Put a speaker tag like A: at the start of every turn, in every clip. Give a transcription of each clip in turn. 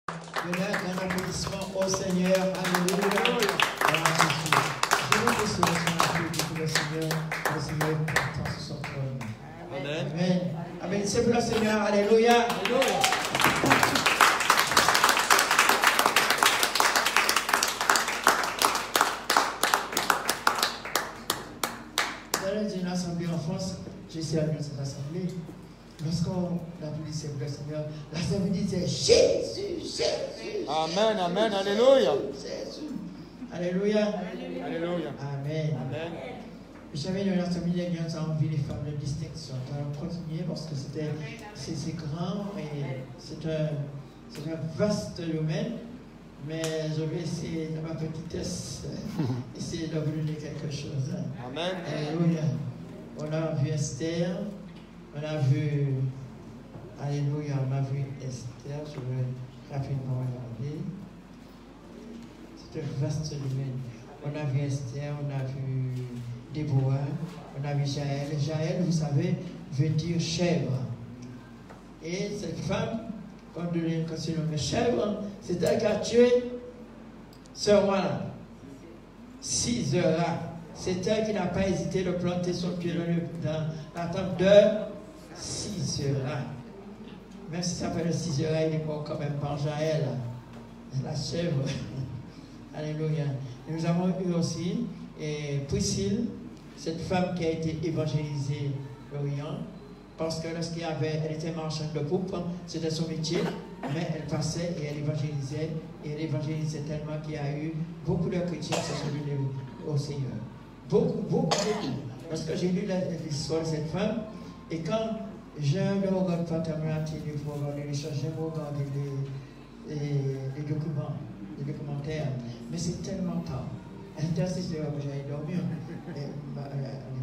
A: Donner un applaudissement au Seigneur. Alléluia. Je vous prie sur le Seigneur portant sur son trône.
B: Amen.
A: Amen. Amen. C'est pour le Seigneur. Alléluia. Alléluia. Dans une assemblée en France, j'ai servi dans cette assemblée. Lorsqu'on applaudissait pour le Seigneur, l'assemblée disait Jésus, Jésus.
B: Amen, amen, alléluia.
A: Jésus. Alléluia.
B: Alléluia.
A: Amen.
B: Amen.
A: J'avais une assemblée, il y a envie les femmes de distinction. On va continuer parce que c'est grand et c'est un vaste domaine. Mais je vais essayer de ma petitesse, essayer de vous donner quelque chose.
B: Amen.
A: Alléluia. On a vu Esther. On a vu, alléluia, on a vu Esther, je vais rapidement regarder. C'est un vaste domaine. On a vu Esther, on a vu Déborah, on a vu Jaël. Jaël, vous savez, veut dire chèvre. Et cette femme, quand on se nomme chèvre, c'est elle qui a tué ce roi-là. Sisera. C'est elle qui n'a pas hésité de planter son pied dans la tente de Sisera. Même si ça s'appelle Sisera, il est mort quand même par Jaël, la chèvre. Alléluia. Et nous avons eu aussi Priscille, cette femme qui a été évangélisée d'Orient, parce que elle était marchande de poupe, c'était son métier, mais elle passait et elle évangélisait, tellement qu'il y a eu beaucoup de chrétiens qui se sont venus au Seigneur. Beaucoup. Parce que j'ai lu l'histoire de cette femme, et quand je ne regarde pas tellement la télé pour regarder les choses, j'aime regarder les documentaires, mais c'est tellement tard. Elle était assise dehors que j'allais dormir, elle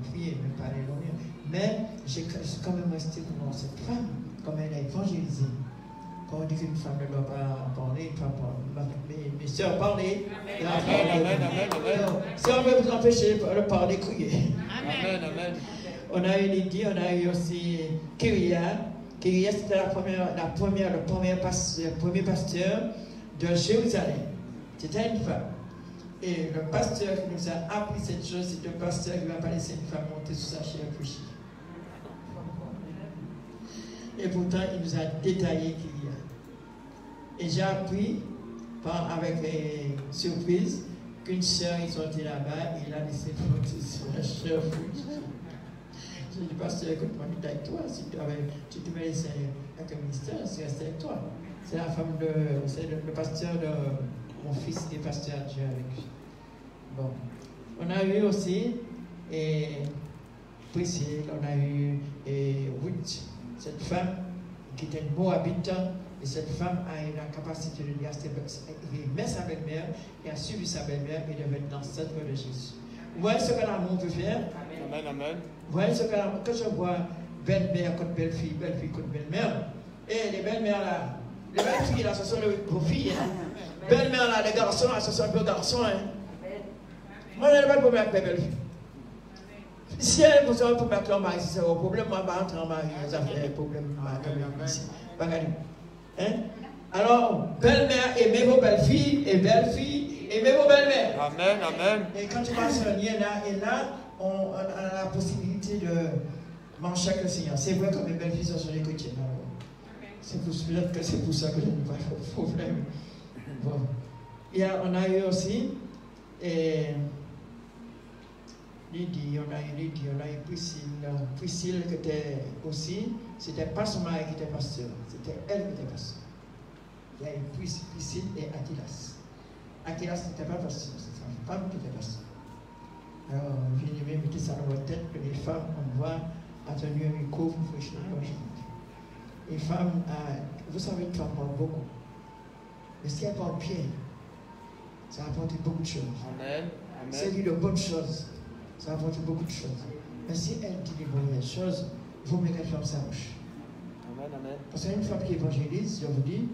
A: priait, mais pas aller dormir. Mais j'ai quand même resté pour cette femme, comme elle a évangélisé. Quand on dit qu'une femme ne doit pas parler, une femme parle. Mes soeurs, parlez. Si on veut vous empêcher de parler, criez.
B: Amen, amen.
A: On a eu Lydie, on a eu aussi Kyria. Kyria, c'était le premier pasteur de Jérusalem. C'était une femme. Et le pasteur qui nous a appris cette chose, c'est un pasteur qui va pas laisser une femme monter sur sa chaise et prêcher. Et pourtant, il nous a détaillé Kyria. Et j'ai appris, avec surprise, qu'une sœur est sortie là-bas et il a laissé monter sur la chaise. Je dis, pasteur, écoute-moi, je suis avec toi. Si tu me laisses avec un ministère, c'est resté avec toi. C'est la femme c'est le pasteur de mon fils qui est pasteur adjoint avec lui. Bon. On a eu aussi Priscille, on a eu Ruth, cette femme qui était une Moabite, et cette femme a eu la capacité de dire il met sa belle-mère, et a suivi sa belle-mère et devient l'ancêtre de Jésus. Vous voyez ce que l'amour peut faire?
B: Amen, amen.
A: Vous voyez ce que l'amour, quand je vois belle-mère contre belle-fille contre belle-mère, et les belles-mères là, les belles-filles là, ce sont les beaux-filles. Hein. Belle-mère là, les garçons là, ce sont les beaux garçons. Hein. Moi, je n'ai pas de problème avec mes belles-filles. Si elle vous a un problème avec leur mari, c'est un problème, moi, je vais entrer en mari, ça fait un problème. Hein? Alors, belle-mère, aimez vos belles-filles, et belles-filles, aimez vos belles-mères.
B: Amen, amen.
A: Et quand tu passes un lien là, et là, on a la possibilité de manger avec le Seigneur. C'est vrai que mes belles-filles sont les chrétiennes. C'est pour ça que je n'ai pas de problème. Bon. Et on a eu aussi Lydie, on a eu Priscille qui était aussi, c'était pas son mari qui était pasteur, c'était elle qui était pasteur. Il y a eu Priscille et Athilas. Athilas n'était pas pasteur, c'était une femme qui était pasteur. Alors, je vais mettre ça dans votre tête que les femmes, on voit, a tenu un micro pour prêcher l'évangile. Les femmes, vous savez, une femme parle beaucoup. Mais si elle parle bien, ça apporte beaucoup de choses.
B: Amen.
A: Si elle dit de bonnes choses, ça apporte beaucoup de choses. Mais si elle dit des mauvaises choses, il faut mieux qu'elle ferme sa bouche.
B: Amen, amen.
A: Parce qu'une femme qui évangélise, je vous dis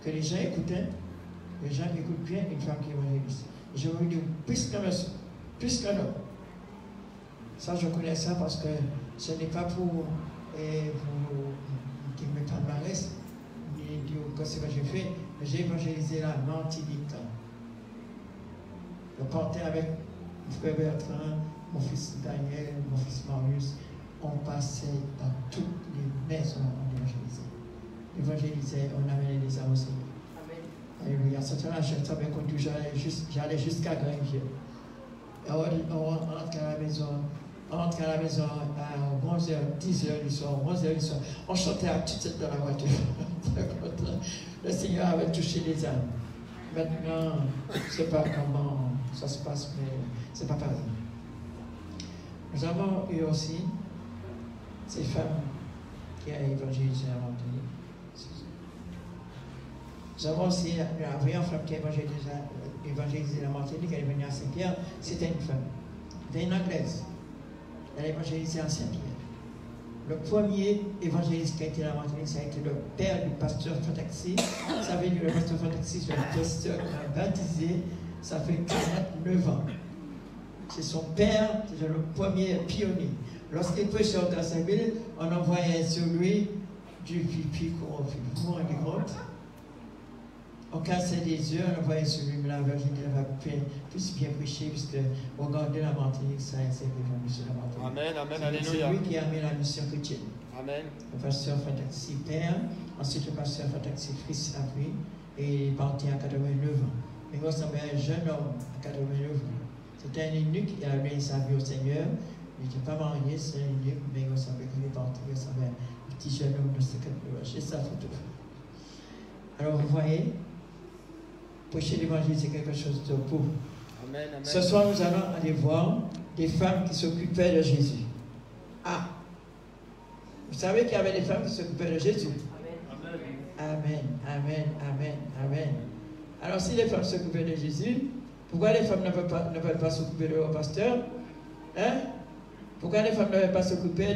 A: que les gens écoutent bien une femme qui évangélise. Je vous dis plus qu'un homme. Ça, je connais ça parce que ce n'est pas pour qui me palmarès, ni dire encore ce que j'ai fait, j'ai évangélisé la Martinique. Je partais avec mon frère Bertrand, mon fils Daniel, mon fils Marius. On passait dans toutes les maisons, on évangélisait. On amenait les âmes au Seigneur. Alléluia. À ce temps-là, je savais que j'allais jusqu'à Grandville. On rentre à la maison. On rentre à la maison à 11h, 10h du soir, 11h du soir. On chantait à toute cette dans la voiture. Le Seigneur avait touché les âmes. Maintenant, je ne sais pas comment ça se passe, mais ce n'est pas pareil. Nous avons eu aussi ces femmes qui ont évangélisé à Martinique. Nous avons aussi la vraie femme qui a évangélisé la Martinique, elle est venue à Saint-Pierre. C'était une femme, c'était une Anglaise. Elle a évangélisé à Saint-Pierre. Le premier évangéliste qui a été à la Martinique, ça a été le père du pasteur Fataxi. Vous savez, le pasteur Fataxi, c'est le pasteur qui a baptisé, ça fait 49 ans. C'est son père, c'est le premier pionnier. Lorsqu'il prêchait au Tassamil, on envoyait sur lui du pipi qu'on fait. Vous vous rendez compte? On cassait des yeux, on envoyait sur lui, mais la Virginie va plus bien prêcher, puisque regardez la Martinique, ça c'est la mission de la Martinique.
B: Amen, amen, alléluia.
A: C'est lui qui a mis la mission chrétienne.
B: Amen.
A: Le pasteur Fataxi père, ensuite le pasteur Fataxi fils a pris, et il est parti à 89 ans. Mais il ressemblait à un jeune homme à 89 ans. C'était un eunuque, il a donné sa vie au Seigneur. Il n'était pas marié, c'est un eunuque, mais il ressemblait qu'il est parti, il ressemblait à un petit jeune homme de 59 ans. J'ai sa photo. Alors vous voyez, prêcher l'évangile, c'est quelque chose de beau.
B: Amen, amen.
A: Ce soir, nous allons aller voir des femmes qui s'occupaient de Jésus. Ah! Vous savez qu'il y avait des femmes qui s'occupaient de Jésus? Amen, amen, amen, amen. Alors, si les femmes s'occupaient de Jésus, pourquoi les femmes ne veulent pas s'occuper de leur pasteur? Hein? Pourquoi les femmes ne veulent pas s'occuper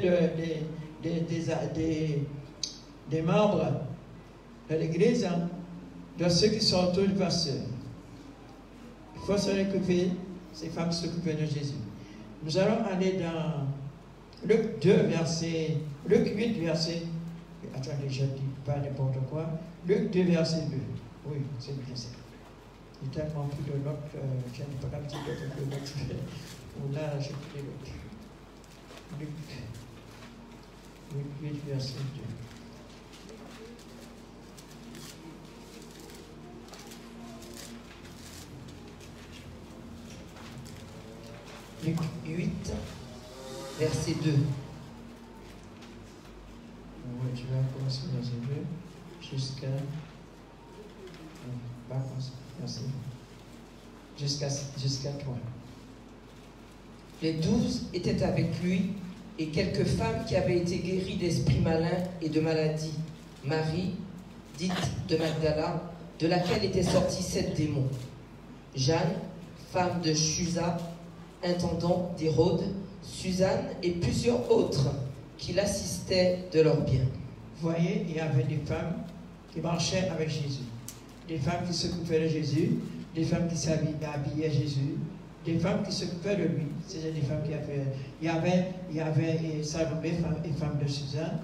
A: des membres de l'Église, hein? De ceux qui sont autour du pasteur? Il faut se occuper, ces femmes s'occuper de Jésus. Nous allons aller dans Luc 2, Luc 8, verset. Attendez, je ne dis pas n'importe quoi. Luc 2, verset 2. Oui, c'est bien ça. Il y a tellement plus de notes, je n'ai pas capté de notes. Là, j'ai pris l'autre. Luc 8, verset 2. Luc 8, verset 2. Ouais, tu vas commencer verset 2 jusqu'à. Jusqu'à 3.
C: Les 12 étaient avec lui et quelques femmes qui avaient été guéries d'esprits malins et de maladies. Marie, dite de Magdala, de laquelle étaient sortis 7 démons. Jeanne, femme de Chuza, intendant d'Hérode, Suzanne et plusieurs autres qui l'assistaient de leurs biens.
A: Vous voyez, il y avait des femmes qui marchaient avec Jésus, des femmes qui s'occupaient de Jésus, des femmes qui s'habillaient Jésus, des femmes qui s'occupaient de lui. C'était des femmes qui avaient. Il y avait Salomé, femme de Suzanne,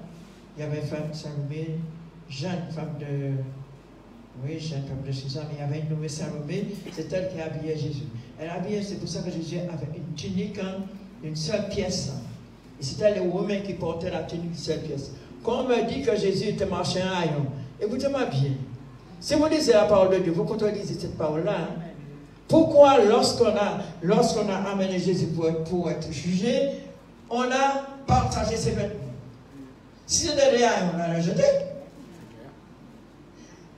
A: il y avait femme Salomé, Jeanne, femme de. Oui, Jeanne, femme de Suzanne, mais il y avait une nommée Salomé, c'est elle qui habillait Jésus. Elle habillait, c'est pour ça que Jésus avait une tunique, une seule pièce. Et c'était les Romains qui portaient la tunique d'une seule pièce. Quand on me dit que Jésus était marché en haillon, écoutez-moi bien. Si vous lisez la parole de Dieu, vous contredisez cette parole-là. Pourquoi, lorsqu'on a amené Jésus pour être jugé, on a partagé ses vêtements? Si c'était des haillons, on l'a jeté.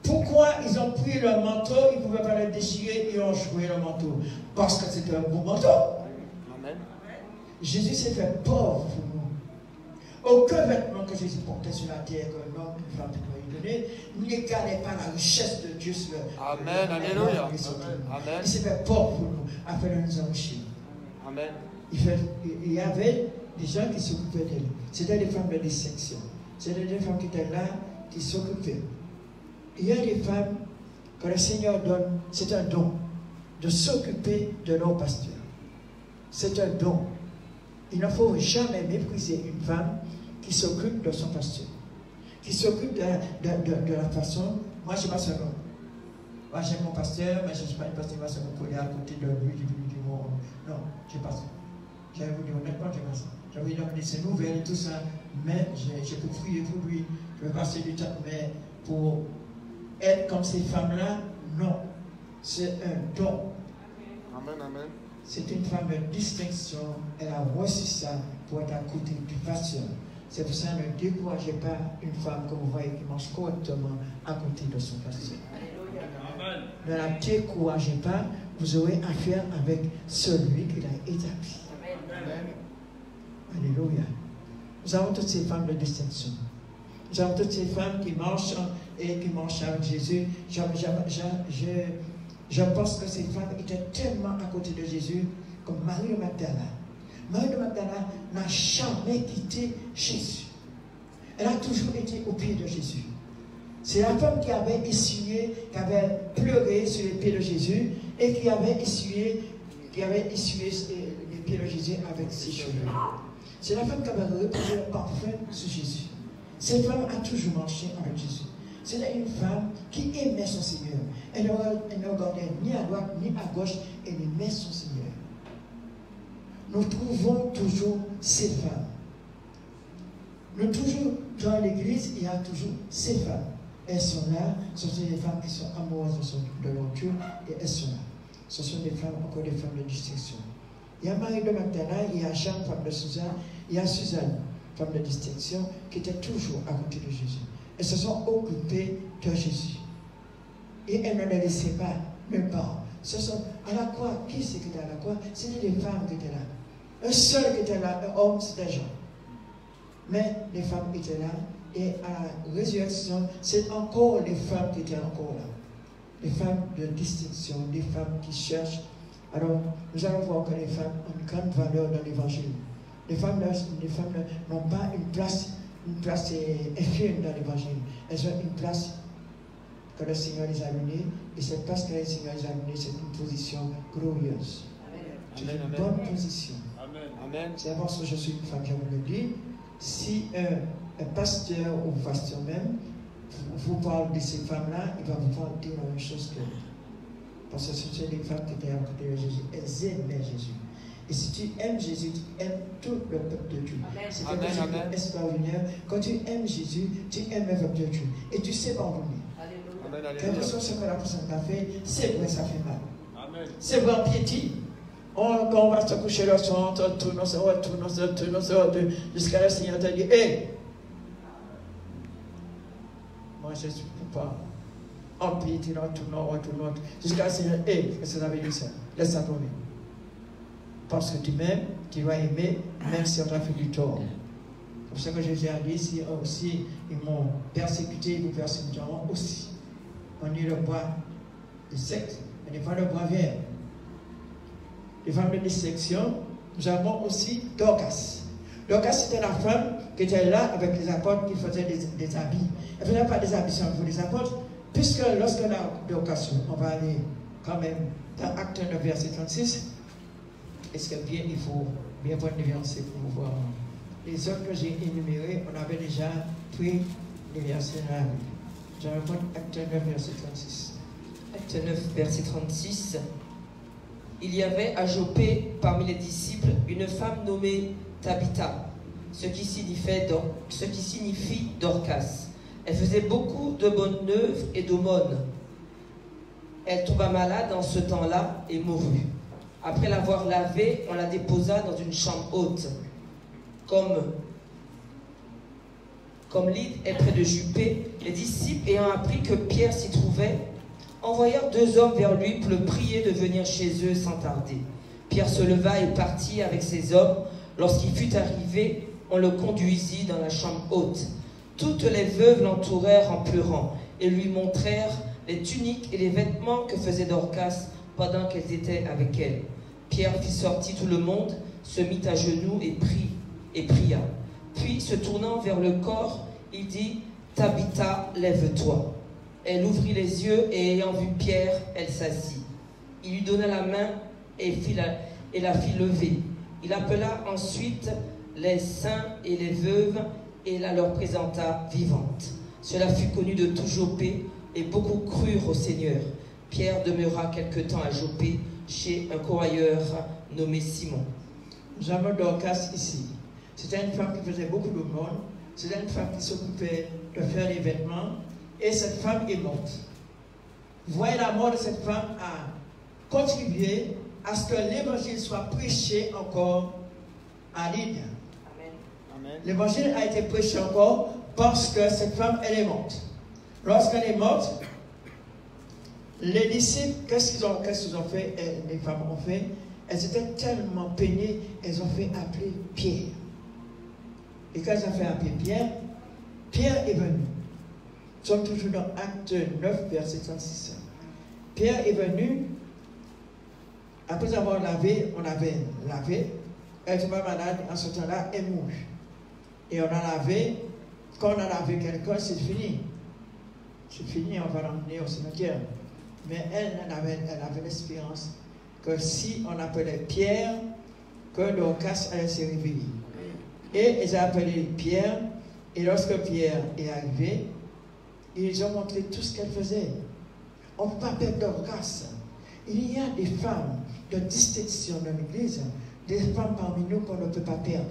A: Pourquoi ils ont pris leur manteau, ils ne pouvaient pas le déchirer et ont joué le manteau? Parce que c'était un beau manteau.
B: Amen.
A: Jésus s'est fait pauvre pour nous. Aucun vêtement que Jésus portait sur la terre, qu'un homme, une femme lui donnait, n'égalait pas la richesse de Dieu sur
B: Amen, alléluia. Amen.
A: Il s'est fait pauvre pour nous, afin de nous enrichir.
B: Amen.
A: Il y avait des gens qui s'occupaient d'elle. C'était des femmes de distinction. C'était des femmes qui étaient là, qui s'occupaient. Il y a des femmes que le Seigneur donne, c'est un don, de s'occuper de nos pasteurs. C'est un don. Il ne faut jamais mépriser une femme qui s'occupe de son pasteur, qui s'occupe de la façon Moi, je ne suis pas seul. Moi, j'aime mon pasteur, mais je ne suis pas une pasteur qui va se coller à côté de lui, du monde. Non, je n'ai pas ça. J'avais vous dire honnêtement, je n'ai pas ça. J'avais lui demander ses nouvelles, tout ça, mais je peux prier pour lui, je peux passer du temps, mais pour être comme ces femmes-là, non. C'est un don.
B: Amen, amen.
A: C'est une femme de distinction. Elle a reçu ça pour être à côté du pasteur. C'est pour ça que ne découragez pas une femme que vous voyez qui mange correctement à côté de son pasteur. Ne la découragez pas, vous aurez affaire avec celui qui l'a établi. Alléluia. Nous avons toutes ces femmes de distinction. Nous avons toutes ces femmes qui marchent et qui marchent avec Jésus. Je pense que ces femmes étaient tellement à côté de Jésus comme Marie de Magdala. Marie de Magdala n'a jamais quitté Jésus. Elle a toujours été au pied de Jésus. C'est la femme qui avait essuyé, qui avait pleuré sur les pieds de Jésus et qui avait essuyé les pieds de Jésus avec ses cheveux. C'est la femme qui avait reposé le parfum sur Jésus. Cette femme a toujours marché avec Jésus. C'était une femme qui aimait son Seigneur. Elle ne regardait ni à droite ni à gauche, elle aimait son Seigneur. Nous trouvons toujours ces femmes. Nous toujours dans l'église, il y a toujours ces femmes. Elles sont là, ce sont des femmes qui sont amoureuses de leur Dieu et elles sont là. Ce sont des femmes, encore des femmes de distinction. Il y a Marie de Magdala, il y a Jeanne, femme de Suzanne, il y a Suzanne, femme de distinction, qui était toujours à côté de Jésus. Elles se sont occupées de Jésus. Et elles ne les laissaient pas, nulle part. Ce sont à la croix, qui c'est qui était à la croix? C'était des femmes qui étaient là. Un seul qui était là, un homme, c'était Jean. Mais les femmes étaient là, et à la résurrection, c'est encore les femmes qui étaient encore là. Les femmes de distinction, des femmes qui cherchent. Alors, nous allons voir que les femmes ont une grande valeur dans l'évangile. Les femmes n'ont pas une place infime dans l'évangile. Elles ont une place que le Seigneur les a donnée, et cette place que le Seigneur les a donnée, c'est une position glorieuse. C'est une bonne position.
B: Amen.
A: C'est avant que je suis une femme, je vous le dis. Si un pasteur ou pasteur même vous parle de ces femmes-là, il va vous dire la même chose que parce que ce sont des femmes qui étaient à côté de Jésus. Elles aimaient Jésus. Et si tu aimes Jésus, tu aimes tout le peuple de Dieu. C'est quelque chose d'extraordinaire. Quand tu aimes Jésus, tu aimes le peuple de Dieu. Et tu sais pardonner. Quelle que soit ce que la personne t'a fait, c'est vrai, ça fait mal. C'est vrai, on piétine. Quand on va se coucher le soir, on tourne, jusqu'à la Seigneur t'a dit, hé, moi je ne suis pas. On piétine, on tourne, jusqu'à la Seigneur, hé, qu'est-ce que ça veut dire ça? Laisse ça tomber. Parce que tu m'aimes, tu vas aimer, même si on t'a fait du tort. C'est pour ça que Jésus a dit, si aussi ils m'ont persécuté, ils vous persécuteront aussi. On est le bois de secte, mais pas le bois vert. Les femmes de distinction, nous avons aussi Dorcas. Dorcas, c'était la femme qui était là avec les apôtres qui faisaient des habits. Elle ne faisait pas des habits sans les apôtres, puisque lorsque la Dorcas, on va aller quand même dans Acte 9, verset 36, est-ce que bien, il faut bien prendre les versets pour voir. Les autres que j'ai énumérés, on avait déjà pris les versets là. Je vais prendre Acte 9, verset 36.
C: Acte 9, verset 36. Il y avait à Joppé, parmi les disciples, une femme nommée Tabitha, ce qui signifie Dorcas. Elle faisait beaucoup de bonnes œuvres et d'aumônes. Elle tomba malade en ce temps-là et mourut. Après l'avoir lavée, on la déposa dans une chambre haute. Comme Lydde est près de Joppé, les disciples, ayant appris que Pierre s'y trouvait, envoyèrent 2 hommes vers lui pour le prier de venir chez eux sans tarder. Pierre se leva et partit avec ces hommes. Lorsqu'il fut arrivé, on le conduisit dans la chambre haute. Toutes les veuves l'entourèrent en pleurant et lui montrèrent les tuniques et les vêtements que faisait Dorcas pendant qu'elles étaient avec elle. Pierre fit sortir tout le monde, se mit à genoux et pria. Puis, se tournant vers le corps, il dit « Tabitha, lève-toi ». Elle ouvrit les yeux et ayant vu Pierre, elle s'assit. Il lui donna la main et la fit lever. Il appela ensuite les saints et les veuves et la leur présenta vivante. Cela fut connu de tout Joppé. et beaucoup crurent au Seigneur. Pierre demeura quelque temps à Joppé, chez un courrier nommé Simon.
A: Nous avons Dorcas ici. C'était une femme qui faisait beaucoup de monde. C'était une femme qui s'occupait de faire les vêtements. Et cette femme est morte. Vous voyez, la mort de cette femme a contribué à ce que l'évangile soit prêché encore à Lydia. L'évangile a été prêché encore parce que cette femme, elle est morte. Lorsqu'elle est morte, les disciples, qu'est-ce qu'ils ont fait, les femmes ont fait? Elles étaient tellement peinées, elles ont fait appeler Pierre. Et quand elles ont fait appeler Pierre, Pierre est venu. Nous sommes toujours dans Acte 9, verset 36. Pierre est venu, après avoir lavé, on avait lavé, elle était pas malade, en ce temps-là, elle mourut. Et on a lavé, quand on a lavé quelqu'un, c'est fini. C'est fini, on va l'emmener au cimetière. Mais elle avait l'espérance que si on appelait Pierre, que Dorcas allait se réveiller. Et ils ont appelé Pierre, et lorsque Pierre est arrivé, ils ont montré tout ce qu'elle faisait. On ne peut pas perdre Dorcas. Il y a des femmes de distinction dans l'église, des femmes parmi nous qu'on ne peut pas perdre.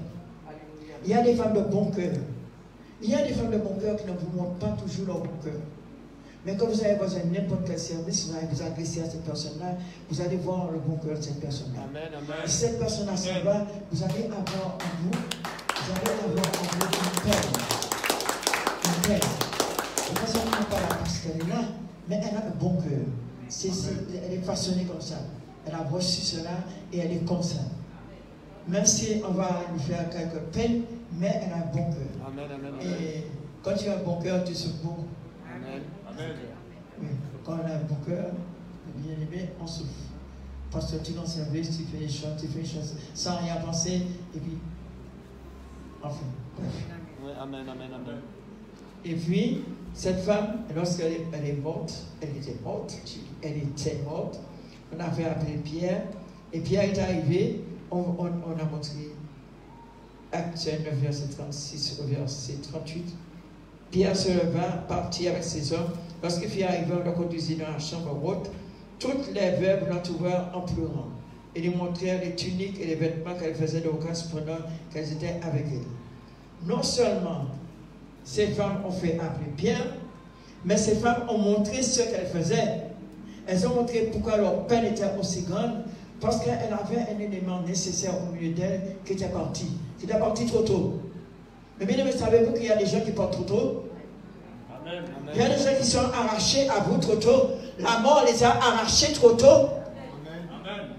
A: Il y a des femmes de bon cœur. Il y a des femmes de bon cœur qui ne vous montrent pas toujours leur bon cœur. Mais quand vous avez besoin de n'importe quel service, vous allez vous adresser à cette personne-là, vous allez voir le bon cœur de cette personne-là. Et si cette personne-là s'en va, vous allez avoir en vous, une peine. Une peine. La personne n'a pas la parce qu'elle est là, mais elle a un bon cœur. Elle est façonnée comme ça. Elle a reçu cela et elle est comme ça. Même si on va lui faire quelques peines, mais elle a un bon cœur. Et quand tu as un bon cœur, tu souffres beaucoup. Oui. Quand on a un bon cœur, bien aimé, on souffre. Parce que tu dans le service, tu fais les choses sans rien penser, et puis, enfin, bref.
B: Oui, amen.
A: Et puis, cette femme, lorsqu'elle est morte, elle était morte, on a fait appeler Pierre, et Pierre est arrivé, on a montré Acte 9, verset 36 au verset 38. Pierre se leva, partit avec ses hommes. Lorsque Pierre arriva, on le conduisit dans la chambre haute. Toutes les veuves l'entourèrent en pleurant et lui montrèrent les tuniques et les vêtements qu'elle faisait d'occasion pendant qu'elles étaient avec elle. Non seulement ces femmes ont fait appeler Pierre, mais ces femmes ont montré ce qu'elles faisaient. Elles ont montré pourquoi leur peine était aussi grande, parce qu'elle avait un élément nécessaire au milieu d'elle qui était parti. Qui était parti trop tôt. Mais bien aimé, savez-vous qu'il y a des gens qui partent trop tôt?
B: Amen.
A: Il y a des gens qui sont arrachés à vous trop tôt. La mort les a arrachés trop tôt.
B: Amen.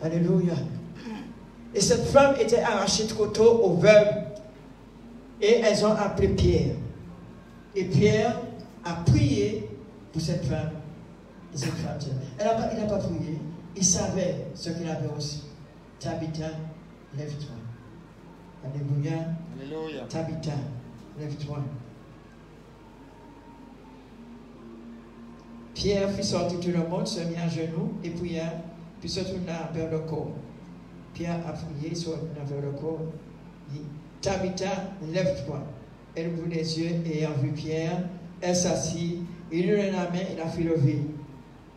A: Alléluia. Et cette femme était arrachée trop tôt aux veuves. Et elles ont appelé Pierre. Et Pierre a prié pour cette femme. Et cette femme, il n'a pas prié. Il savait ce qu'il avait reçu. Tabitha, lève-toi. Alléluia. Tabitha, lève-toi. Pierre fit sortir tout le monde, se mit à genoux et pria, puis se tourna vers le corps. Pierre a prié, se tourna vers le corps, dit, Tabitha, lève-toi. Elle ouvrit les yeux et ayant vu Pierre, elle s'assit, il lui donna la main et la fit lever.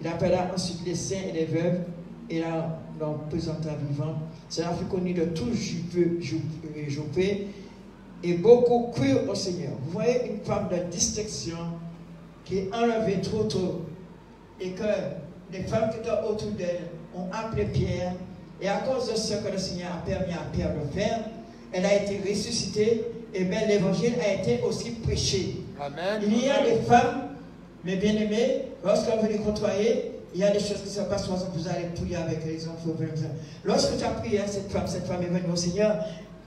A: Il appela ensuite les saints et les veuves et leur présenta vivant. Cela fut connu de tout Joppé et beaucoup crurent au Seigneur. Vous voyez une femme de distinction qui est enlevée trop tôt et que les femmes qui étaient autour d'elle ont appelé Pierre et à cause de ce que le Seigneur a permis à Pierre de faire, elle a été ressuscitée et bien l'évangile a été aussi prêché.
B: Amen.
A: Il y a des femmes, mes bien-aimés, lorsqu'on veut les côtoyer, il y a des choses qui se passent, par exemple, vous allez prier avec les enfants. Lorsque tu as prié à cette femme est venue au Seigneur,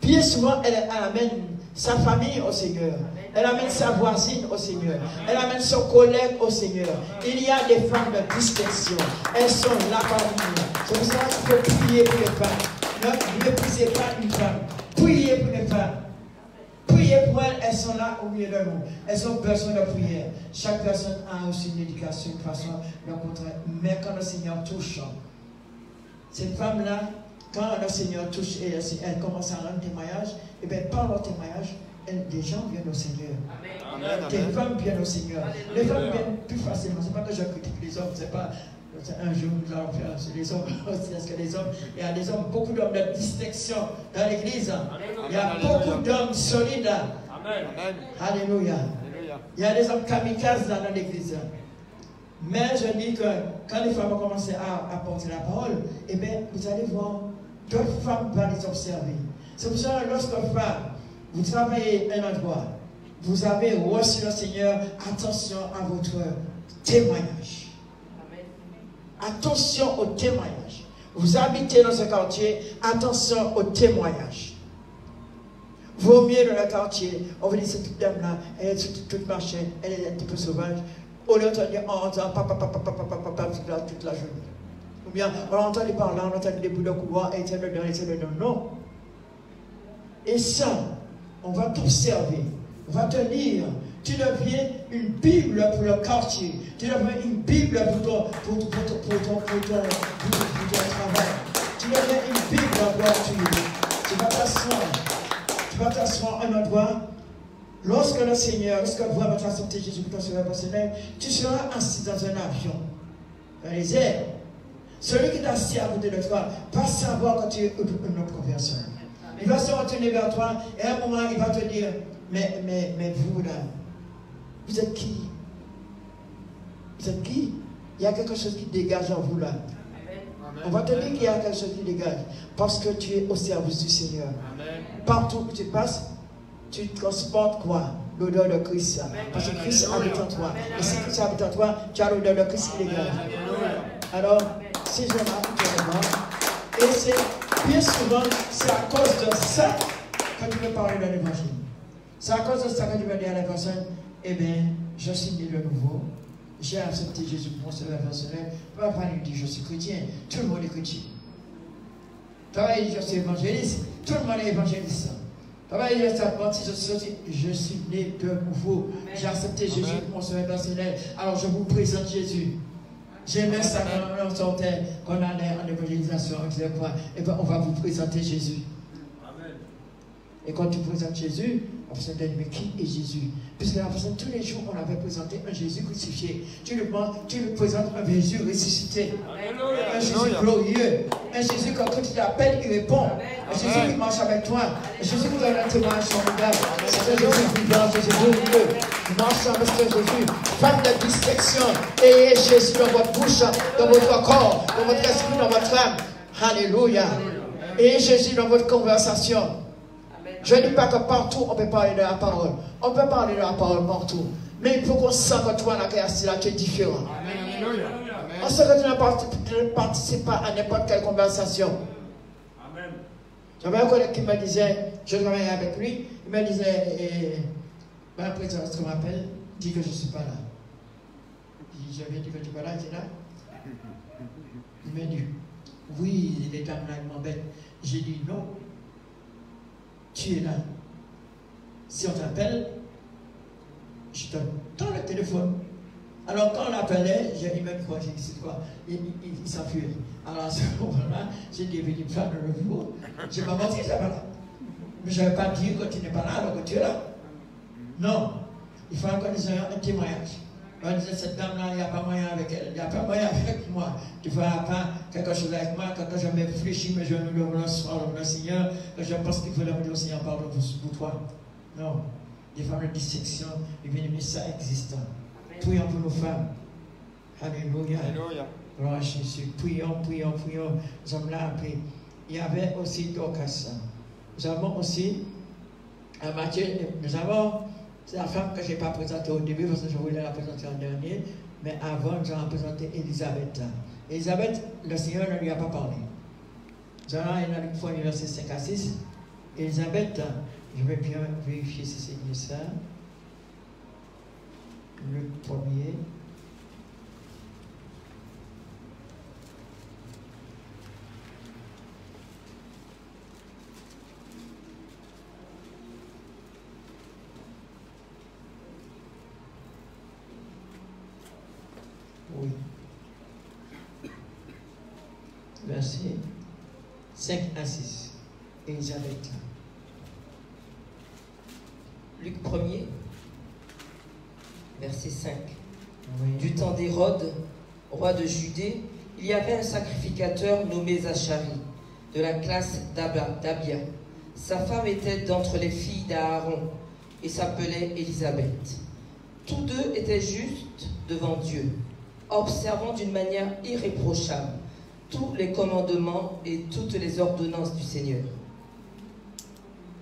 A: bien souvent, elle amène sa famille au Seigneur. Elle amène sa voisine au Seigneur. Elle amène son collègue au Seigneur. Il y a des femmes de distinction. Elles sont là parmi nous. C'est pour ça qu'il faut prier pour les femmes. Ne méprisez pas une femme. Priez pour les femmes. Priez pour elles, elles sont là au milieu de nous. Elles ont besoin de prière. Chaque personne a aussi une éducation, une façon de rencontrer. Mais quand le Seigneur touche, cette femme-là, quand le Seigneur touche et elle commence à rendre témoignage, et bien par leur témoignage, des gens viennent au Seigneur.
B: Amen.
A: Des femmes viennent au Seigneur. Les femmes viennent plus facilement. Ce n'est pas que je critique les hommes, c'est pas un jour nous allons faire sur les hommes aussi. Est-ce que les hommes, il y a des hommes, beaucoup d'hommes de distinction dans l'église. Il y a beaucoup d'hommes solides.
B: Amen.
A: Alléluia. Il y a des hommes kamikazes dans l'église. Mais je dis que quand les femmes vont commencer à porter la parole, eh bien, vous allez voir, d'autres femmes vont les observer. C'est pour ça que lorsque femme, vous travaillez un endroit, vous avez reçu le Seigneur, attention à votre témoignage. Attention au témoignage. Vous habitez dans ce quartier, attention au témoignage. Vaut mieux dans le quartier, on vous dit cette dame-là, elle est toute marchée, elle est un petit peu sauvage. On l'entend dire, on entend papa toute la journée. Ou bien, on entend les parler, on entend des bouts de couloir, et non, non. Et ça, on va t'observer, on va te lire. Tu deviens une Bible pour le quartier. Tu deviens une Bible pour ton travail. Tu deviens une Bible pour tu vas t'asseoir à un endroit. Lorsque le Seigneur, lorsque tu vas accepter Jésus pour ton sauveur personnel, tu seras assis dans un avion, dans les airs. Celui qui est assis à côté de toi va savoir que tu es une autre personne. Il va se retourner vers toi et à un moment, il va te dire, mais vous là, vous êtes qui? Vous êtes qui? Il y a quelque chose qui dégage en vous là. Amen. On va te dire qu'il y a quelque chose qui dégage. Parce que tu es au service du Seigneur. Amen. Partout où tu passes, tu transportes quoi? L'odeur de Christ. Amen. Parce que Christ habite en toi. Amen. Et si Christ habite en toi, tu as l'odeur de Christ qui dégage. Amen. Alors, ces gens-là, tu vas voir. Et c'est bien souvent, c'est à cause de ça que tu peux parler de l'évangile. C'est à cause de ça que tu vas dire à la personne, eh bien, je suis né de nouveau, j'ai accepté Jésus pour mon sauveur personnel. Tu ne vas pas lui dire je suis chrétien, tout le monde est chrétien. Tu vas dire je suis évangéliste, tout le monde est évangéliste. Tu vas dire je suis né de nouveau, j'ai accepté Jésus pour mon sauveur personnel, alors je vous présente Jésus. J'aimais ça quand on sortait, qu'on allait en évangélisation, on disait quoi? Et bien on va vous présenter Jésus. Amen. Et quand tu présentes Jésus, la personne dit, mais qui est Jésus? Puisque la personne, tous les jours, on avait présenté un Jésus crucifié. Tu lui présentes un Jésus ressuscité. Alléluia. Un Jésus glorieux. Un Jésus, quand tu l'appelles, il répond. Un Jésus qui marche avec toi. Un Jésus qui donne un témoignage formidable. C'est un Jésus vivant, Jésus glorieux. Marche avec ce Jésus. Faites de distinction. Ayez Jésus dans votre bouche, dans votre corps, dans votre esprit, dans votre âme. Alléluia. Ayez Jésus dans votre conversation. Je ne dis pas que partout on peut parler de la parole. On peut parler de la parole partout. Mais il faut qu'on sente que toi, là, tu es différent. Amen. On sait que tu ne participes pas à n'importe quelle conversation. Amen. J'avais un collègue qui me disait, je travaillais avec lui, il me disait, après ce qu'on m'appelle, dis que je ne suis pas là. Je viens dire que tu es là, tu es là. Il m'a dit, oui, les dames là, ils m'embêtent. J'ai dit non. Tu es là. Si on t'appelle, je te donne le téléphone. Alors quand on l'appelait, j'ai dit même quoi, j'ai dit c'est quoi? Il s'enfuit. Alors à ce moment-là, j'ai dit, venu faire le nouveau. Je n'ai pas menti, c'est pas là. Mais je ne vais pas dire que tu n'es pas là, alors que tu es là. Non. Il faut qu'on dise un témoignage. On disait, cette dame-là, il n'y a pas moyen avec elle. Il n'y a pas moyen avec moi. Tu ne feras pas quelque chose avec moi. Quand je me réfléchis, mais je ne le soir le Seigneur, que je pense qu'il faut le dire au Seigneur, pardon pour toi. Non. Des femmes de dissection, mais ça existe. Prions pour nos femmes. Alléluia. Gloire à Jésus. Prions. Nous sommes là. Puis, il y avait aussi Dorcas. Nous avons aussi un Matthieu. Nous avons. C'est la femme que je n'ai pas présentée au début parce que je voulais la présenter en dernier. Mais avant, nous avons présenté Elisabeth. Elisabeth, le Seigneur ne lui a pas parlé. Nous allons aller dans le premier verset 5 à 6. Elisabeth, je vais bien vérifier si c'est bien ça. Le premier. Oui. Verset 5 à 6. Elisabeth.
C: 1er, verset 5.
A: Oui.
C: Du temps d'Hérode, roi de Judée, il y avait un sacrificateur nommé Zacharie, de la classe d'Abia. Sa femme était d'entre les filles d'Aaron et s'appelait Élisabeth. Tous deux étaient justes devant Dieu, observant d'une manière irréprochable tous les commandements et toutes les ordonnances du Seigneur.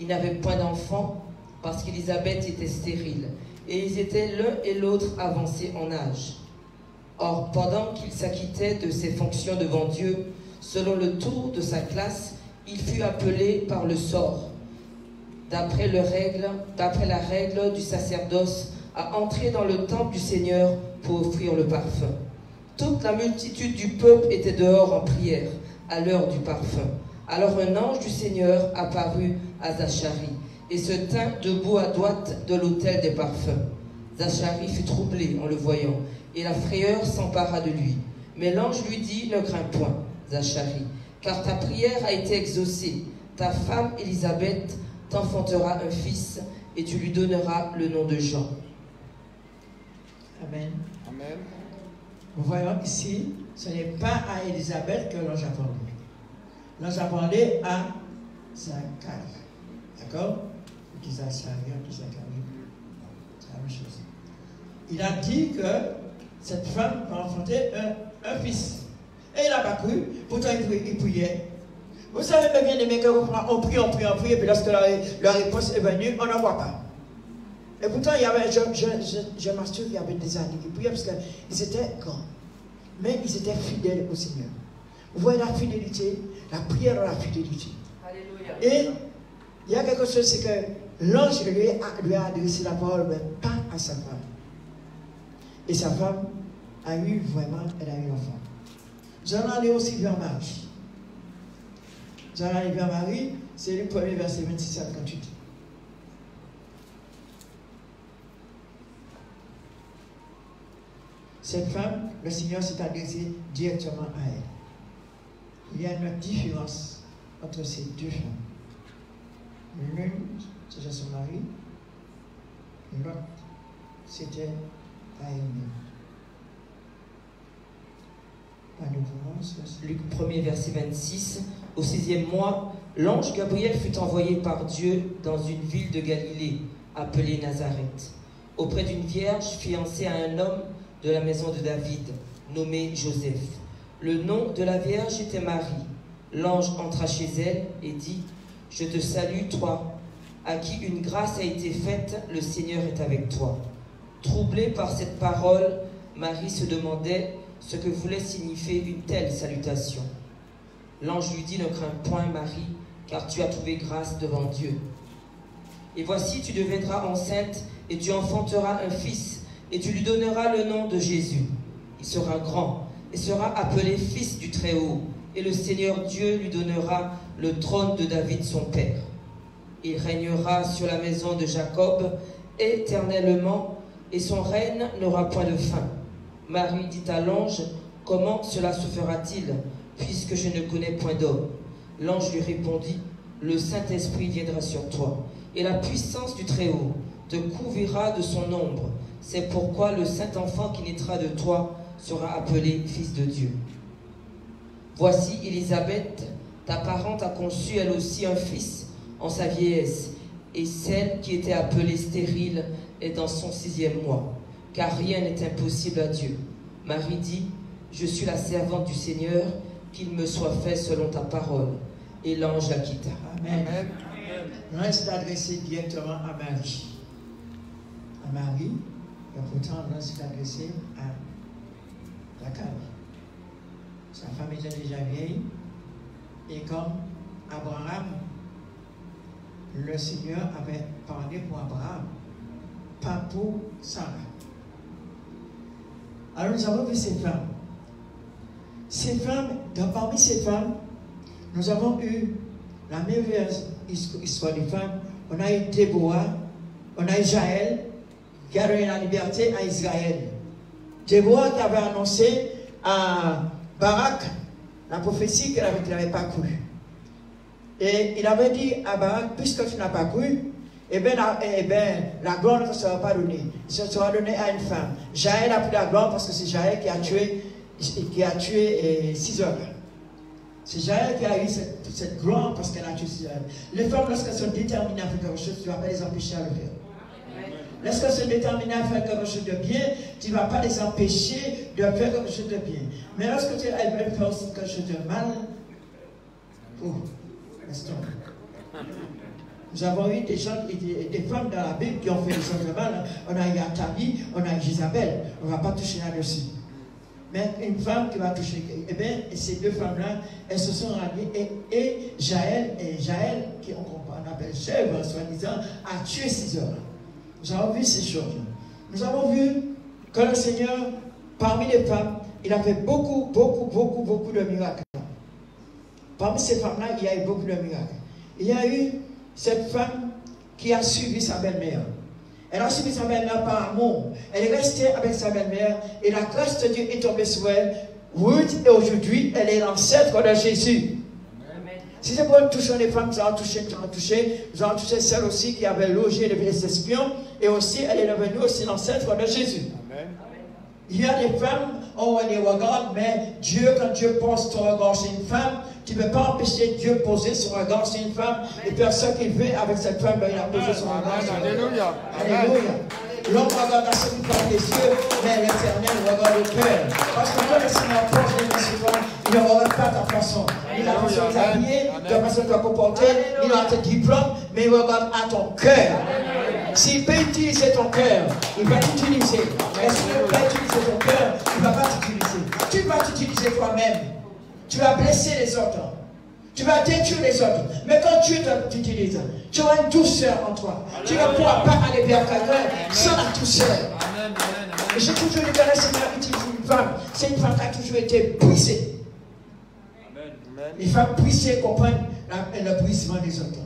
C: Ils n'avaient point d'enfants parce qu'Élisabeth était stérile, et ils étaient l'un et l'autre avancés en âge. Or, pendant qu'il s'acquittait de ses fonctions devant Dieu, selon le tour de sa classe, il fut appelé par le sort, d'après la règle du sacerdoce, à entrer dans le temple du Seigneur pour offrir le parfum. Toute la multitude du peuple était dehors en prière, à l'heure du parfum. Alors un ange du Seigneur apparut à Zacharie, et se tint debout à droite de l'autel des parfums. Zacharie fut troublé en le voyant, et la frayeur s'empara de lui. Mais l'ange lui dit, ne crains point, Zacharie, car ta prière a été exaucée. Ta femme Élisabeth t'enfantera un fils, et tu lui donneras le nom de Jean.
A: Amen.
B: Amen.
A: Nous voyons ici, ce n'est pas à Élisabeth que l'ange a parlé. L'ange a parlé à Zacharie. D'accord? Qui Zacharie, qui Zacharie. C'est la même chose. Il a dit que cette femme va enfanter un fils. Et il n'a pas cru, pourtant il priait. Vous savez bien aimé qu'on prie, et puis lorsque la réponse est venue, on n'en voit pas. Et pourtant, il y avait, je m'assure qu'il y avait des années qui priaient parce qu'ils étaient grands. Mais ils étaient fidèles au Seigneur. Vous voyez la fidélité, la prière dans la fidélité.
C: Alléluia.
A: Et il y a quelque chose, c'est que l'ange lui a adressé la parole, mais pas à sa femme. Et sa femme a eu vraiment, elle a eu l'enfant. Nous allons aller aussi vers Marie. Nous allons aller vers Marie, c'est le premier verset 26 à 38. Cette femme, le Seigneur s'est adressé directement à elle. Il y a une différence entre ces deux femmes. L'une, c'était son mari, l'autre, c'était à elle-même.
C: Luc 1er, verset 26. Au 6e mois, l'ange Gabriel fut envoyé par Dieu dans une ville de Galilée, appelée Nazareth, auprès d'une vierge fiancée à un homme de la maison de David, nommé Joseph. Le nom de la vierge était Marie. L'ange entra chez elle et dit, « Je te salue, toi, à qui une grâce a été faite, le Seigneur est avec toi. » Troublée par cette parole, Marie se demandait ce que voulait signifier une telle salutation. L'ange lui dit, « Ne crains point, Marie, car tu as trouvé grâce devant Dieu. Et voici, tu deviendras enceinte, et tu enfanteras un fils, et tu lui donneras le nom de Jésus. Il sera grand, et sera appelé Fils du Très-Haut, et le Seigneur Dieu lui donnera le trône de David son père. Il régnera sur la maison de Jacob éternellement, et son règne n'aura point de fin. » Marie dit à l'ange, « Comment cela se fera-t-il, puisque je ne connais point d'homme ?» L'ange lui répondit, « Le Saint-Esprit viendra sur toi, et la puissance du Très-Haut te couvrira de son ombre. C'est pourquoi le Saint-Enfant qui naîtra de toi sera appelé Fils de Dieu. Voici Élisabeth, ta parente a conçu elle aussi un fils en sa vieillesse, et celle qui était appelée stérile est dans son 6e mois, car rien n'est impossible à Dieu. Marie dit, je suis la servante du Seigneur, qu'il me soit fait selon ta parole. Et l'ange la quitta.
A: Amen. L'ange s'est adressé directement à Marie. À Marie, et pourtant l'ange s'est adressé à Zacharie. Sa femme était déjà vieille, et comme Abraham, le Seigneur avait parlé pour Abraham, pas pour Sarah. Alors nous avons vu ces femmes. Ces femmes, parmi ces femmes, nous avons eu la meilleure histoire des femmes. On a eu Déborah, on a eu Jaël, qui a donné la liberté à Israël. Déborah qui avait annoncé à Barak la prophétie qu'il n'avait pas cru. Et il avait dit à Barak, puisque tu n'as pas cru, eh bien, la gloire ne sera pas donnée. Ce sera donné à une femme. Jaël a pris la gloire parce que c'est Jaël qui a tué 6 hommes. C'est Jaël qui a eu cette gloire parce qu'elle a tué 6 hommes. Les femmes, lorsqu'elles sont déterminées à faire quelque chose, tu ne vas pas les empêcher à le faire. Lorsqu'elles sont déterminées à faire quelque chose de bien, tu ne vas pas les empêcher de faire quelque chose de bien. Mais lorsque elles veulent faire aussi quelque chose de mal, laisse tomber. Nous avons eu des femmes dans la Bible qui ont fait des choses de mal. On a eu Athalie, on a eu Isabelle. On ne va pas toucher là-dessus. Mais une femme qui va toucher, eh bien, ces 2 femmes-là, elles se sont ralliées. Et Jaël, qui on appelle chèvre, soi-disant, a tué 6 hommes. Nous avons vu ces choses. Nous avons vu que le Seigneur, parmi les femmes, il a fait beaucoup de miracles. Parmi ces femmes-là, il y a eu beaucoup de miracles. Il y a eu cette femme qui a suivi sa belle-mère. Elle a suivi sa belle-mère par amour. Elle est restée avec sa belle-mère et la grâce de Dieu est tombée sur elle. Ruth, et aujourd'hui, elle est l'ancêtre de Jésus. Si c'est pour toucher les femmes, nous allons toucher. Nous allons toucher celle aussi qui avait logé les espions. Et aussi, elle est devenue aussi l'ancêtre de Jésus. Amen. Il y a des femmes, on les regarde, mais Dieu, quand Dieu pose ton regard sur une femme, tu ne peux pas empêcher Dieu de poser son regard sur une femme. Et personne qui veut avec cette femme, il a posé son regard sur elle. Alléluia. Alléluia. L'homme regarde à celui qui a les yeux, mais l'Éternel regarde le cœur. Parce que quand le Seigneur pose les mains sur toi, il ne regarde pas ta façon. Il a façon de t'habiller, ta façon de te comporter, il a tes diplômes, mais il regarde à ton cœur. S'il peut utiliser ton cœur, il va t'utiliser. Mais s'il ne peut pas utiliser ton cœur, il ne va pas t'utiliser. Tu vas t'utiliser toi-même. Tu vas blesser les autres. Tu vas détruire les autres. Mais quand Dieu t'utilise, tu auras une douceur en toi. Tu ne pourras pas aller vers quelqu'un sans la douceur. Et j'ai toujours dit que le Seigneur utilise une femme. C'est une femme qui a toujours été brisée. Les femmes brisées comprennent le brisement des autres.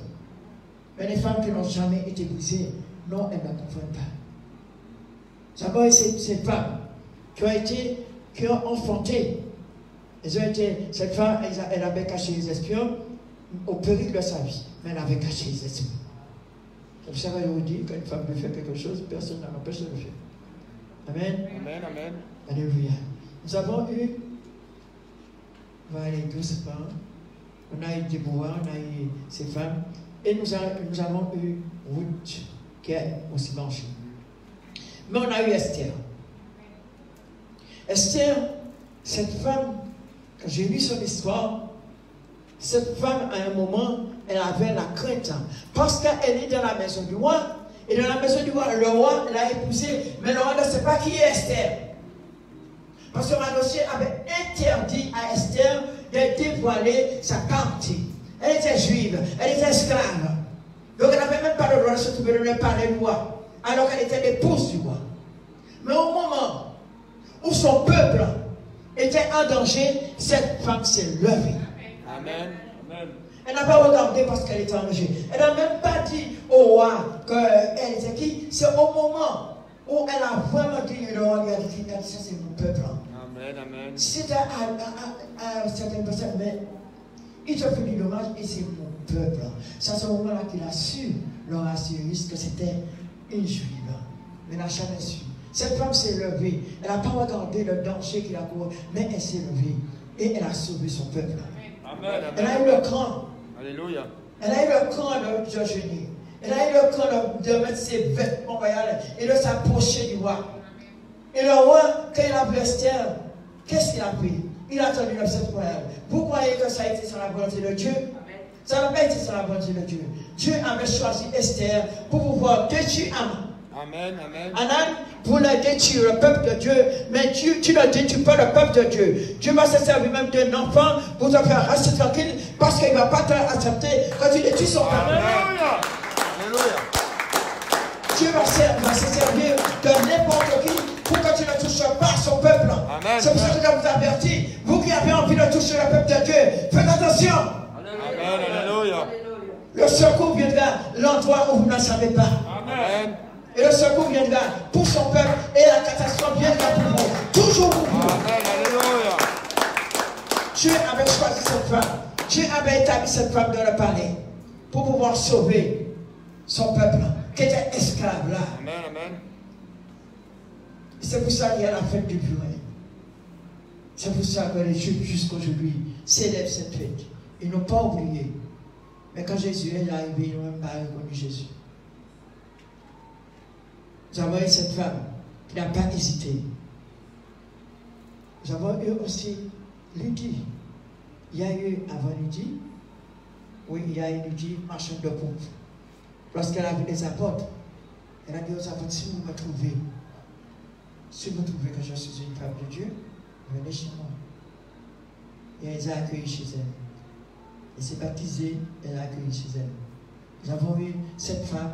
A: Mais les femmes qui n'ont jamais été brisées, non, elles ne comprennent pas. D'abord, ces femmes qui ont enfanté. Cette femme, elle avait caché les espions au péril de sa vie. Mais elle avait caché les espions. C'est pour ça que je vous dis, quand une femme veut faire quelque chose, personne ne l'empêche de le faire. Amen.
B: Amen, amen.
A: Alléluia. Nous avons eu, on va aller doucement, on a eu Déborah, on a eu ces femmes, et nous avons eu Ruth, qui est aussi blanchie. Mais on a eu Esther. Esther, cette femme, quand j'ai lu son histoire, cette femme, à un moment, elle avait la crainte. Parce qu'elle est dans la maison du roi. Et dans la maison du roi, le roi l'a épousée. Mais le roi ne sait pas qui est Esther. Parce que Mardochée avait interdit à Esther de dévoiler sa parenté. Elle était juive, elle était esclave. Donc elle n'avait même pas le droit de se trouver de lui parler du roi. Alors qu'elle était l'épouse du roi. Mais au moment où son peuple était en danger, cette femme s'est levée.
B: Amen.
A: Elle n'a pas regardé parce qu'elle était en danger. Elle n'a même pas dit au roi qu'elle était qui. C'est au moment où elle a vraiment dit, le roi lui a dit, ça c'est mon peuple.
B: Amen, amen.
A: C'était à certaines personnes, mais il te fait du dommage et c'est mon peuple. C'est à ce moment-là qu'il a su, leur assuriste, que c'était une juive. Mais elle n'a jamais su. Cette femme s'est levée. Elle n'a pas regardé le danger qu'il a couru, mais elle s'est levée et elle a sauvé son peuple.
B: Amen, amen.
A: Elle a eu le cran.
B: Alléluia.
A: Elle a eu le cran de jeûner. Elle a eu le cran de mettre ses vêtements royaux et de s'approcher du roi. Et le roi, quand il a vu Esther, qu'est-ce qu'il a pris? Il a attendu l'obsèque royale. Vous croyez que ça a été sans la volonté de Dieu? Ça n'a pas été sans la volonté de Dieu. Dieu avait choisi Esther pour pouvoir détruire Aman.
B: Amen, amen.
A: Anan voulait détruire le peuple de Dieu, mais Dieu, tu ne détruis pas le peuple de Dieu. Dieu va se servir même d'un enfant pour te faire rester tranquille parce qu'il ne va pas t'accepter quand tu détruis son peuple.
B: Alléluia. Alléluia.
A: Dieu va se servir de n'importe qui pour que tu ne touches pas son peuple. C'est pour ça que je vous avertis, vous qui avez envie de toucher le peuple de Dieu, faites attention.
B: Amen, alléluia.
A: Le secours viendra l'endroit où vous ne savez pas.
B: Amen.
A: Et le secours viendra pour son peuple et la catastrophe viendra pour vous. Toujours pour vous.
B: Amen, alléluia.
A: Dieu avait choisi cette femme. Dieu avait établi cette femme dans le palais pour pouvoir sauver son peuple. qui était esclave là.
B: Amen, amen.
A: C'est pour ça qu'il y a la fête du Purin. C'est pour ça que les Juifs jusqu'aujourd'hui célèbrent cette fête. Ils n'ont pas oublié. Mais quand Jésus est arrivé, ils n'ont même pas reconnu Jésus. Nous avons eu cette femme qui n'a pas hésité. Nous avons eu aussi Lydie. Il y a eu avant Lydie, oui, il y a eu Lydie, marchande de pauvres. Lorsqu'elle a vu les apôtres, elle a dit aux apôtres, si vous me trouvez que je suis une femme de Dieu, venez chez moi. Et elle les a accueillis chez elle. Elle s'est baptisée, elle a accueilli chez elle. Nous avons eu cette femme,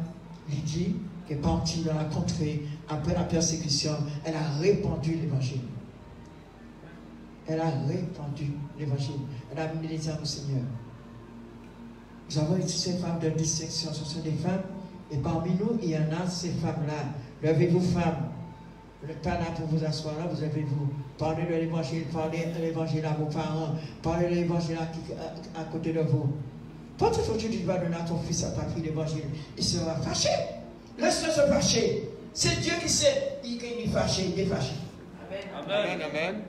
A: Lydie, qui est partie dans la contrée après la persécution. Elle a répandu l'évangile. Elle a répandu l'évangile. Elle a amené les âmes au Seigneur. Nous avons eu toutes ces femmes de distinction. Ce sont des femmes. Et parmi nous, il y en a ces femmes-là. Levez-vous, femmes. Vous n'êtes pas là pour vous asseoir là, vous levez-vous. Parlez de l'évangile, parlez de l'évangile à vos parents. Parlez de l'évangile à côté de vous. Quand tu vas donner à ton fils, à ta fille l'évangile, il sera fâché. Laisse-le se fâcher. C'est Dieu qui sait. Il est fâché, il est fâché.
B: Amen, amen.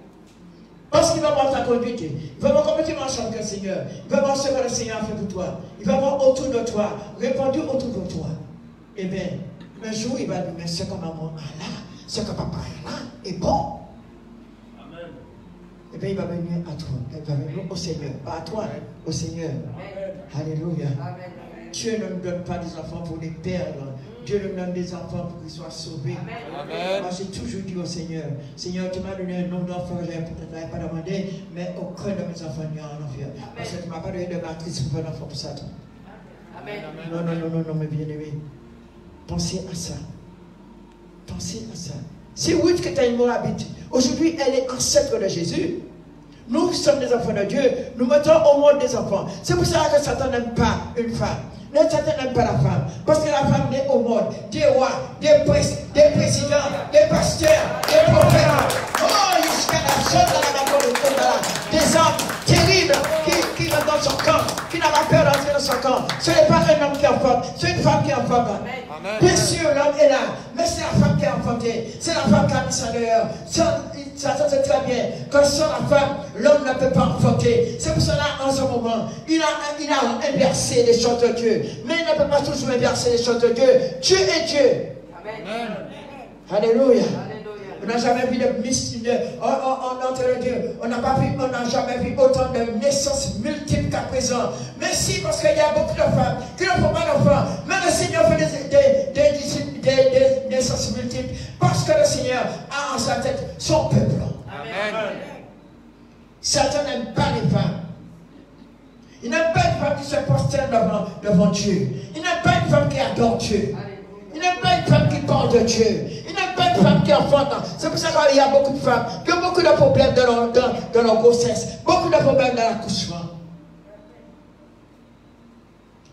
A: Parce qu'il va voir ta conduite. Il va voir comment tu marches avec le Seigneur. Il va voir ce que le Seigneur a fait pour toi. Il va voir autour de toi, répandu autour de toi. Eh bien, un jour, il va dire, mais ce que maman a là, ce que papa a là, est bon. Amen. Eh bien, il va venir à toi. Il va venir au Seigneur. Pas à toi, hein, au Seigneur. Amen. Alléluia. Amen. Dieu ne nous donne pas des enfants pour les perdre. Dieu nous donne des enfants pour qu'ils soient sauvés. Amen. Moi, j'ai toujours dit au Seigneur, Seigneur, tu m'as donné un nombre d'enfants que je n'avais pas demandé, mais aucun de mes enfants n'y a un enfer. Parce que tu ne m'as pas donné de matrice pour faire un enfant pour Satan. Amen. Non, mes bien-aimés. Pensez à ça. Pensez à ça. C'est Ruth qui est une Moabite. Aujourd'hui, elle est ancêtre de Jésus. Nous sommes des enfants de Dieu. Nous mettons au monde des enfants. C'est pour ça que Satan n'aime pas une femme. Satan n'aime pas la femme. Parce que la femme naît au monde des rois, des princes, des présidents, des pasteurs, des prophètes. Oh, jusqu'à la zone des hommes terribles qui vont dans son camp, qui n'a pas peur d'entrer dans son camp. Ce n'est pas un homme qui enfanté, c'est une femme qui enfanté. Bien sûr, l'homme est là, mais c'est la femme qui a enfanté. C'est la femme qui a mis ça dehors. Ça sait très bien que sans la femme, l'homme ne peut pas enfanter. C'est pour cela, en ce moment, il a inversé les choses de Dieu. Mais il ne peut pas toujours inverser les choses de Dieu. Dieu est Dieu. Amen. Alléluia. On n'a jamais vu on n'a jamais vu autant de naissances multiples qu'à présent. Mais si, parce qu'il y a beaucoup de femmes qui ne font pas d'enfants. Mais le Seigneur fait des naissances multiples. Parce que le Seigneur a en sa tête son peuple. Amen. Satan n'aime pas les femmes. Il n'aime pas une femme qui se prosterne devant Dieu. Il n'aime pas une femme qui adore Dieu. Il n'aime pas une femme qui parle de Dieu. Il n'aime pas une femme qui enfante. C'est pour ça qu'il y a beaucoup de femmes qui ont beaucoup de problèmes dans leur grossesse. Beaucoup de problèmes dans l'accouchement.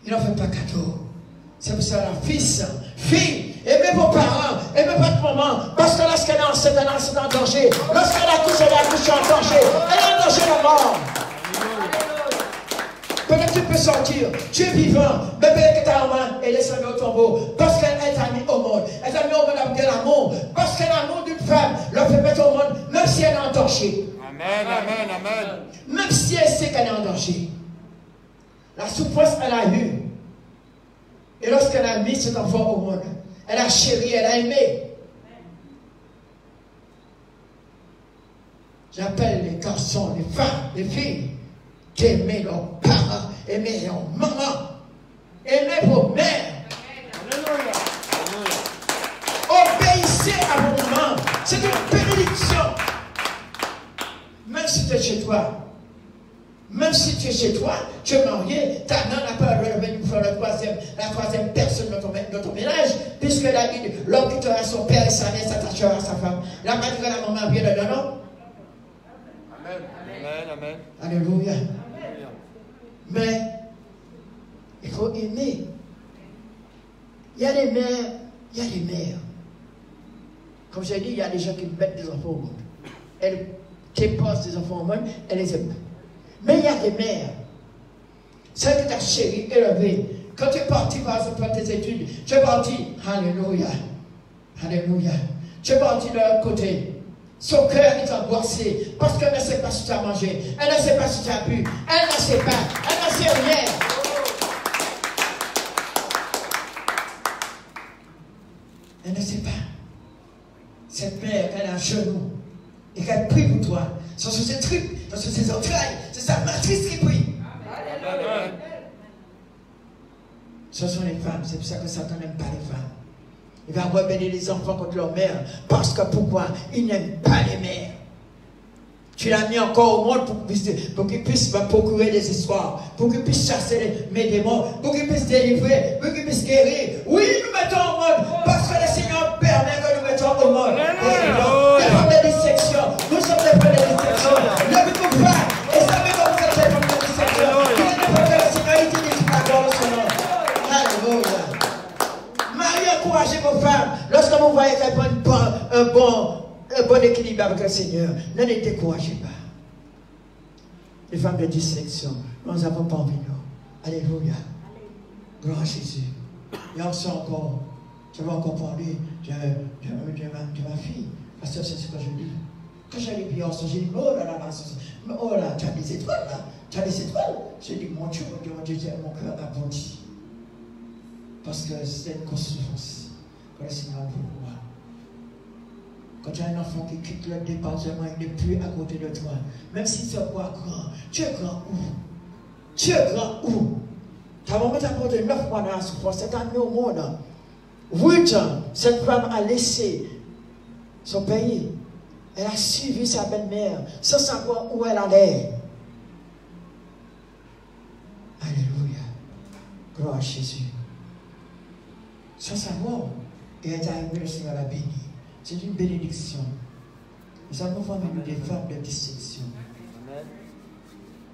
A: Il n'en fait pas cadeau. C'est pour ça la fille, aimez vos parents, aimez votre maman. Parce que lorsqu'elle est enceinte, elle est en danger. Lorsqu'elle accouche, elle accouche en danger. Elle est en danger de mort. Peut-être tu peux sortir, tu es vivant, mais peut-être que ta maman est descendue au tombeau parce qu'elle t'a mis au monde. Elle t'a mis au monde avec de l'amour. Parce que l'amour d'une femme le fait mettre au monde, même si elle est en danger.
B: Amen.
A: Même si elle sait qu'elle est en danger. La souffrance, elle a eu. Et lorsqu'elle a mis cet enfant au monde, elle a chéri, elle a aimé. J'appelle les garçons, les femmes, les filles, d'aimer leurs parents, aimer leurs mamans, aimer vos mères. Alléluia. Obéissez à vos mamans. C'est une bénédiction. Même si tu es chez toi, tu es marié, ta mère n'a pas le droit de venir faire la troisième personne de ton ménage, puisqu'elle a dit l'homme quittera son père et sa mère s'attachera à sa femme. La mère dit que la maman vient dedans, non?
B: Amen.
A: Alléluia. Mais il faut aimer. Il y a des mères. Comme j'ai dit, il y a des gens qui mettent des enfants au monde. Elles déposent des enfants au monde, elles les aiment. Mais il y a des mères. Celles que ta chérie élevée, Quand tu es parti par exemple pour tes études, tu es parti, alléluia, alléluia, tu es parti de l'autre côté. Son cœur est angoissé parce qu'elle ne sait pas si tu as mangé, elle ne sait pas si tu as bu, elle ne sait pas, elle ne sait rien. Elle ne sait pas. Cette mère, elle a un genou et qu'elle prie pour toi. Ce sont ses trucs, ce sont ses entrailles, c'est sa matrice qui prie.
B: Amen.
A: Ce sont les femmes, c'est pour ça que Satan n'aime pas les femmes. Il va rebeller les enfants contre leur mère. Parce que pourquoi? Il n'aime pas les mères. Tu l'as mis encore au monde pour qu'il puisse me procurer des histoires, pour qu'il puisse chasser mes démons, pour qu'il puisse délivrer, pour qu'il puisse guérir. Oui, nous mettons au monde parce que le Seigneur permet que nous mettons au monde. Des femmes de dissection. Nous sommes des femmes de dissection. Ne vous pas. Et savez que vous êtes des femmes de dissection. Il ne faut que le Seigneur utilise la gloire de son nom. Alléluia. Marie, encouragez vos femmes. Lorsque vous voyez qu'elles prennent un bon équilibre avec le Seigneur, ne les découragez pas. Les femmes de dissection, nous n'avons pas envie, nous. Alléluia. Gloire à Jésus. Et on sait encore, je vais encore parler de ma fille. Parce que c'est ce que je dis. Quand j'allais bien ensemble, j'ai dit, oh là là, oh là, tu as des étoiles là. Tu as des étoiles. J'ai dit, mon Dieu, mon cœur a bondi. Parce que c'est une conséquence que le Seigneur veut voir. Quand tu as un enfant qui quitte le département, il n'est plus à côté de toi. Même si tu es grand, tu es grand où? Tu es grand où? Ta maman t'a porté 9 mois dans la souffrance, c'est un au monde. 8 ans, cette femme a laissé son pays. Elle a suivi sa belle-mère sans savoir où elle allait. Alléluia. Gloire à Jésus. Sans savoir. Et elle est arrivée, le Seigneur l'a béni. C'est une bénédiction. Nous avons formé des femmes de distinction.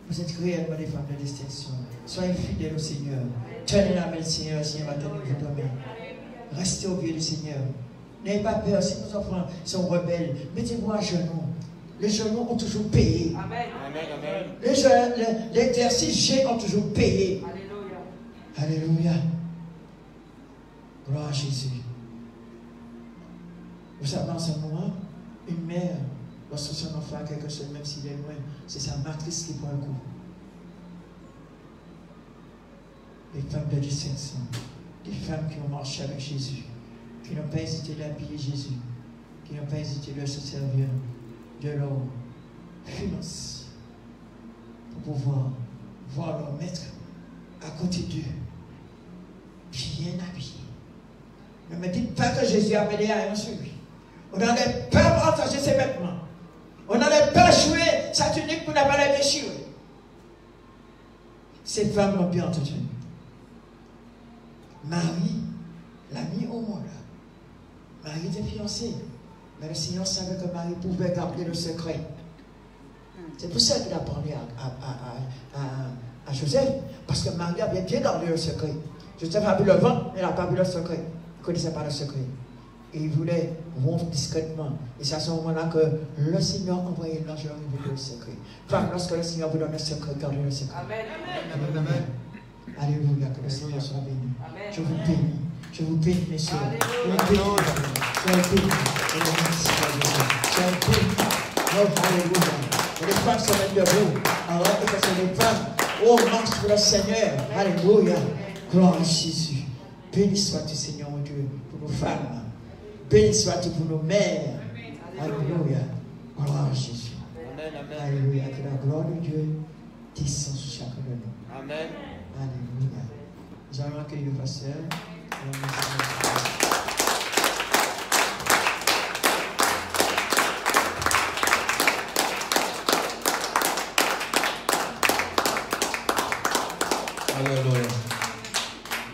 A: Vous êtes réellement des femmes de distinction. Soyez fidèles au Seigneur. Tenez la main du Seigneur, le Seigneur va tenir votre main. Restez au pied du Seigneur. N'ayez pas peur. Si vos enfants sont rebelles, mettez-vous à genoux. Les genoux ont toujours payé.
B: Amen. Amen.
A: L'exercice G ont toujours payé.
C: Alléluia.
A: Alléluia. Gloire à Jésus. Vous savez, en ce moment, une mère, lorsque son enfant a quelque chose, même s'il est loin, c'est sa matrice qui prend le coup. Les femmes de distinction, des femmes qui ont marché avec Jésus, qui n'ont pas hésité d'habiller Jésus, qui n'ont pas hésité de se servir de leur finance pour pouvoir voir leur maître à côté d'eux, bien habillé. Ne me dites pas que Jésus a mené à rien sur lui. On n'allait pas partager ses vêtements. On n'allait pas jouer sa tunique pour ne pas la déchirer. Ces femmes l'ont bien entendu. Marie l'a mis au monde. Marie était fiancée. Mais le Seigneur savait que Marie pouvait garder le secret. C'est pour ça qu'il a parlé à Joseph. Parce que Marie avait bien gardé le secret. Joseph a vu le vent, mais il n'a pas vu le secret. Il ne connaissait pas le secret. Et il voulait rompre discrètement. Et c'est à ce moment-là que le Seigneur a envoyé l'ange et révélé le secret. Enfin, lorsque le Seigneur vous donne le secret, gardez le secret.
C: Amen.
A: Amen. Amen. Alléluia, que le Seigneur soit béni.
C: Amen.
A: Je vous bénis. Je vous bénis, mes soeurs. Je vous bénis. Soyez bénis. Soyez bénis. Oh, alléluia. Et les femmes se mettent debout. Alors, et que c'est les femmes. Oh, marche pour le Seigneur. Alléluia. Gloire à Jésus. Béni sois-tu, Seigneur, mon Dieu, pour nos femmes. Béni sois-tu pour nos mères. Alléluia. Gloire à Jésus. Alléluia. Que la gloire de Dieu descende sur chacun de nous.
B: Amen.
A: Alléluia. Nous allons accueillir le pasteur.
D: Alléluia.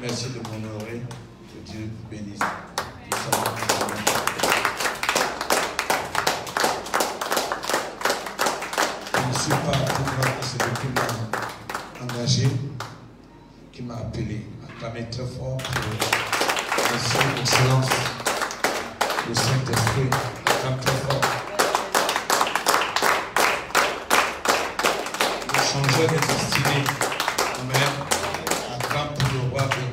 D: Merci de m'honorer. Que Dieu vous bénisse. Je ne suis pas tout grand à celui qui m'a engagé, qui m'a appelé, acclamé très fort pour son excellence, le Saint-Esprit, acclame très fort. Le changeur de destinée, Amen, acclame pour le roi de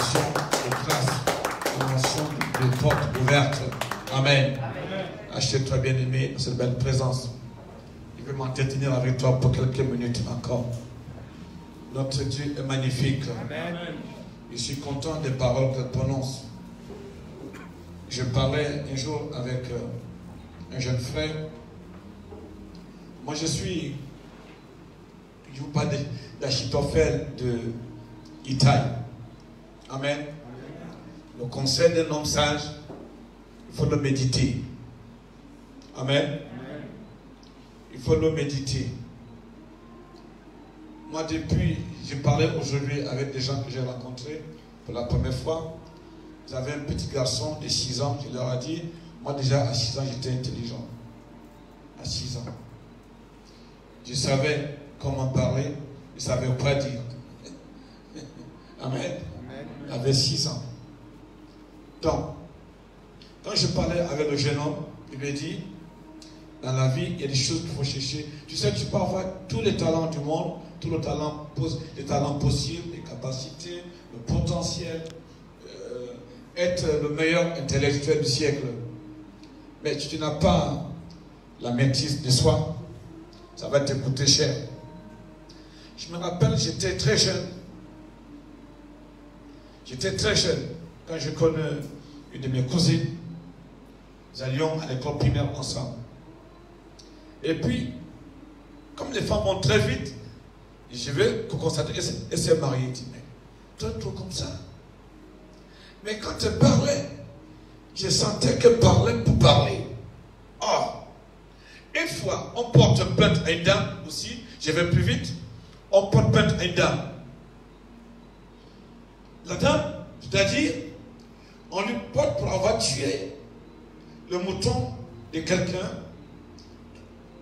D: mention de grâce, une mention de porte ouverte. Amen. Achète-toi, bien-aimé, cette belle présence. Je vais m'entretenir avec toi pour quelques minutes encore. Notre Dieu est magnifique. Amen. Je suis content des paroles qu'elle prononce. Je parlais un jour avec un jeune frère. Moi, je vous parle d'Achitophel de Itaï. Amen. Le conseil d'un homme sage, il faut le méditer. Amen. Il faut le méditer. Moi, depuis, j'ai parlé aujourd'hui avec des gens que j'ai rencontrés pour la première fois. J'avais un petit garçon de 6 ans, je leur ai dit, moi déjà à 6 ans, j'étais intelligent. À 6 ans. Je savais comment parler, je savais quoi dire. Amen. J'avais 6 ans. Donc, quand je parlais avec le jeune homme, il m'a dit, dans la vie, il y a des choses qu'il faut chercher. Tu sais, tu peux avoir tous les talents du monde, tous les talents possibles, les capacités, le potentiel, être le meilleur intellectuel du siècle. Mais tu n'as pas la maîtrise de soi, ça va te coûter cher. Je me rappelle, j'étais très jeune. J'étais très jeune quand je connais une de mes cousines. Nous allions à l'école primaire ensemble. Et puis, comme les femmes vont très vite, je vais constater qu'elle s'est mariée. Je dis, mais toi, trop comme ça. Mais quand elle parlait, je sentais qu'elle parlait pour parler. Or, une fois, on porte plainte à une dame aussi, je vais plus vite, on porte plainte à une dame. La dame, c'est-à-dire, on lui porte pour avoir tué le mouton de quelqu'un.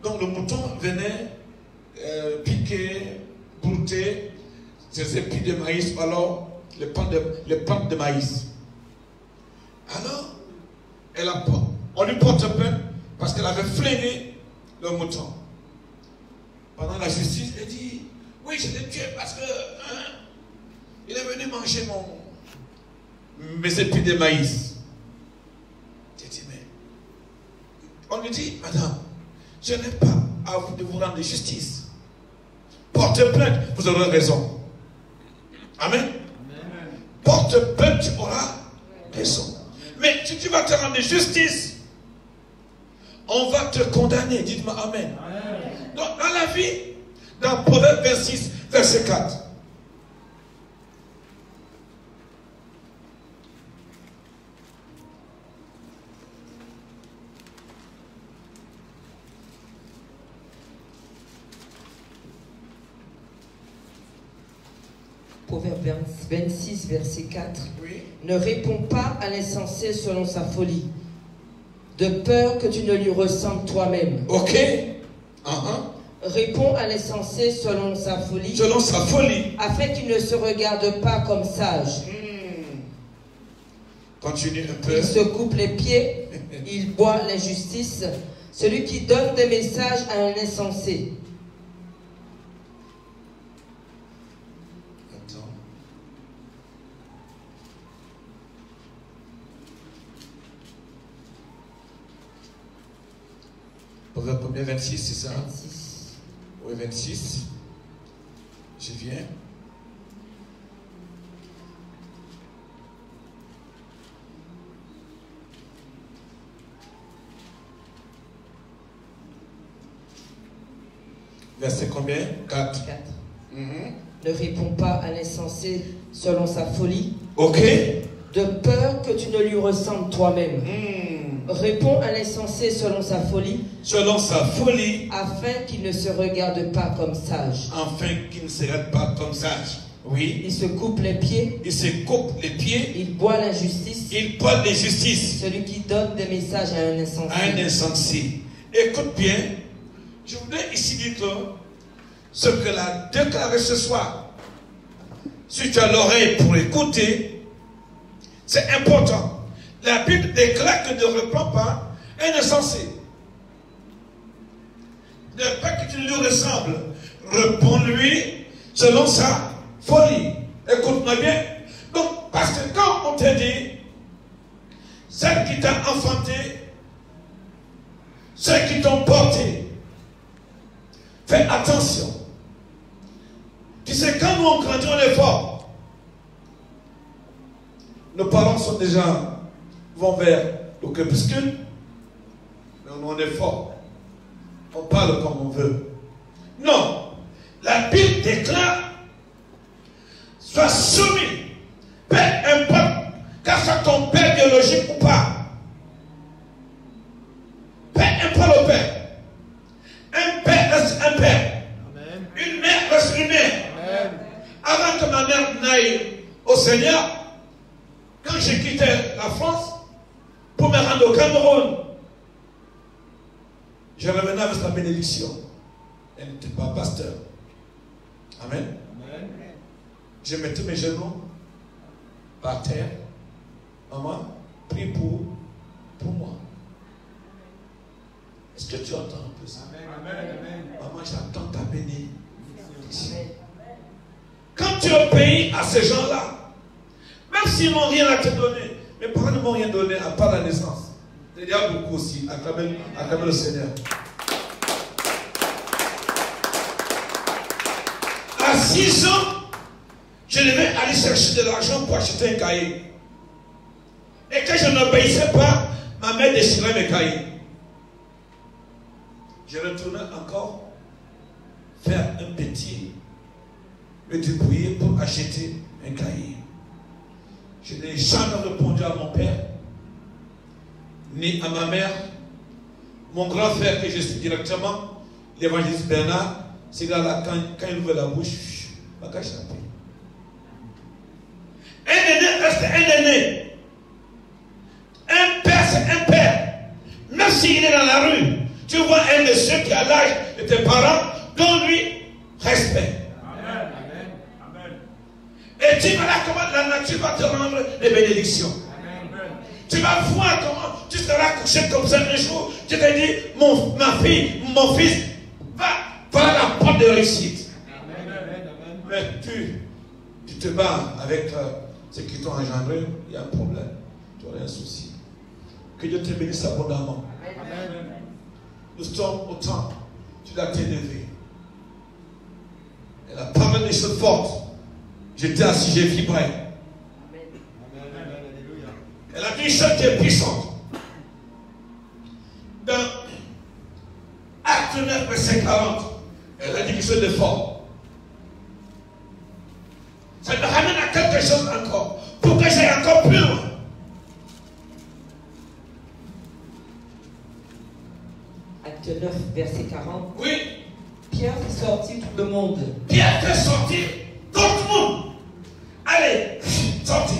D: Donc le mouton venait piquer, brouter ses épis de maïs, ou alors les plantes de maïs. Alors, on lui porte plainte parce qu'elle avait flingué le mouton. Pendant la justice, elle dit, oui, je l'ai tué parce que il est venu manger mes épis de maïs. J'ai dit, mais on lui dit, madame, je n'ai pas à vous de vous rendre justice. Portez plainte, vous aurez raison. Amen. Amen. Porte plainte, tu auras raison. Mais si tu vas te rendre justice, on va te condamner. Dites-moi Amen. Amen. Donc dans la vie, dans Proverbe 26, verset 4.
C: Proverbe 26, verset 4.
D: Oui.
C: Ne réponds pas à l'insensé selon sa folie, de peur que tu ne lui ressembles toi-même.
D: Ok.
C: Réponds à l'insensé selon sa folie.
D: Selon sa folie.
C: Afin qu'il ne se regarde pas comme sage.
D: Continue un peu.
C: Il se coupe les pieds, il boit l'injustice. Celui qui donne des messages à un insensé.
D: Proverbe 1er, 26, c'est ça?
C: 26.
D: Oui, 26. Je viens. Verset combien? 4.
C: 4. Ne réponds pas à l'insensé selon sa folie.
D: Ok.
C: De peur que tu ne lui ressembles toi-même. Réponds à l'insensé selon sa folie.
D: Selon sa folie.
C: Afin qu'il ne se regarde pas comme sage.
D: Afin qu'il ne se regarde pas comme sage. Oui.
C: Il se coupe les pieds.
D: Il se coupe les pieds.
C: Il boit l'injustice.
D: Il boit l'injustice.
C: Celui qui donne des messages à un insensé.
D: À un insensé. Écoute bien. Je voudrais ici dire que ce que l'a déclaré ce soir, si tu as l'oreille pour écouter, c'est important. La Bible déclare que ne reprends pas un insensé. Ne pas que tu lui ressembles. Réponds-lui selon sa folie. Écoute-moi bien. Donc, parce te dit, celle qui t'a enfanté, ceux qui t'ont porté, fais attention. Tu sais, quand nous on grandit, on est fort. Nos parents sont déjà, vont vers le crépuscule, mais on est fort. On parle comme on veut. Non, la Bible déclare, sois soumis, peu importe, qu'à soit ton père biologique ou pas. Peu importe le père. Un père reste un père. Amen. Une mère reste une mère. Amen. Avant que ma mère n'aille au Seigneur, quand j'ai quitté la France pour me rendre au Cameroun, je revenais avec la bénédiction. Elle n'était pas pasteur. Amen. Amen. Je mettais mes genoux par terre. Maman, prie pour moi. Est-ce que tu entends un peu ça? Amen. Maman, j'attends ta bénédiction. Quand tu obéis à ces gens-là, même s'ils n'ont rien à te donner, mes parents ne m'ont rien donné à part la naissance. Il y a beaucoup aussi. Acclamez le Seigneur. À 6 ans, je devais aller chercher de l'argent pour acheter un cahier. Et quand je n'obéissais pas, ma mère déchirait mes cahiers. Je retournais encore faire un petit, me débrouiller pour acheter un cahier. Je n'ai jamais répondu à mon père, ni à ma mère. Mon grand frère que je suis directement, l'évangéliste Bernard, c'est là quand il ouvre la bouche, ma cache la paix. Un aîné reste un aîné. Un père, c'est un père. Même s'il est dans la rue, tu vois un de ceux qui a l'âge de tes parents, donne-lui respect. Amen. Amen. Et tu verras comment la nature va te rendre les bénédictions. Amen. Tu vas voir comment tu seras couché comme ça un jour. Tu te dis, ma fille, mon fils, va à la porte de réussite. Amen. Mais tu te bats avec ce qui t'ont engendré, il y a un problème. Tu auras un souci. Que Dieu te bénisse abondamment. Amen. Nous sommes au temps, tu dois t'élever. Elle a parlé des choses fortes. J'étais assis, j'ai vibré. Elle a dit une chose qui est puissante. Dans Acte 9, verset 40, elle a dit quelque chose de fort. Ça me ramène à quelque chose encore, pour que j'aille encore plus loin.
C: Acte 9, verset 40.
D: Oui.
C: Pierre fait sortir tout le monde.
D: Pierre fait sortir tout le monde. Allez, sortez.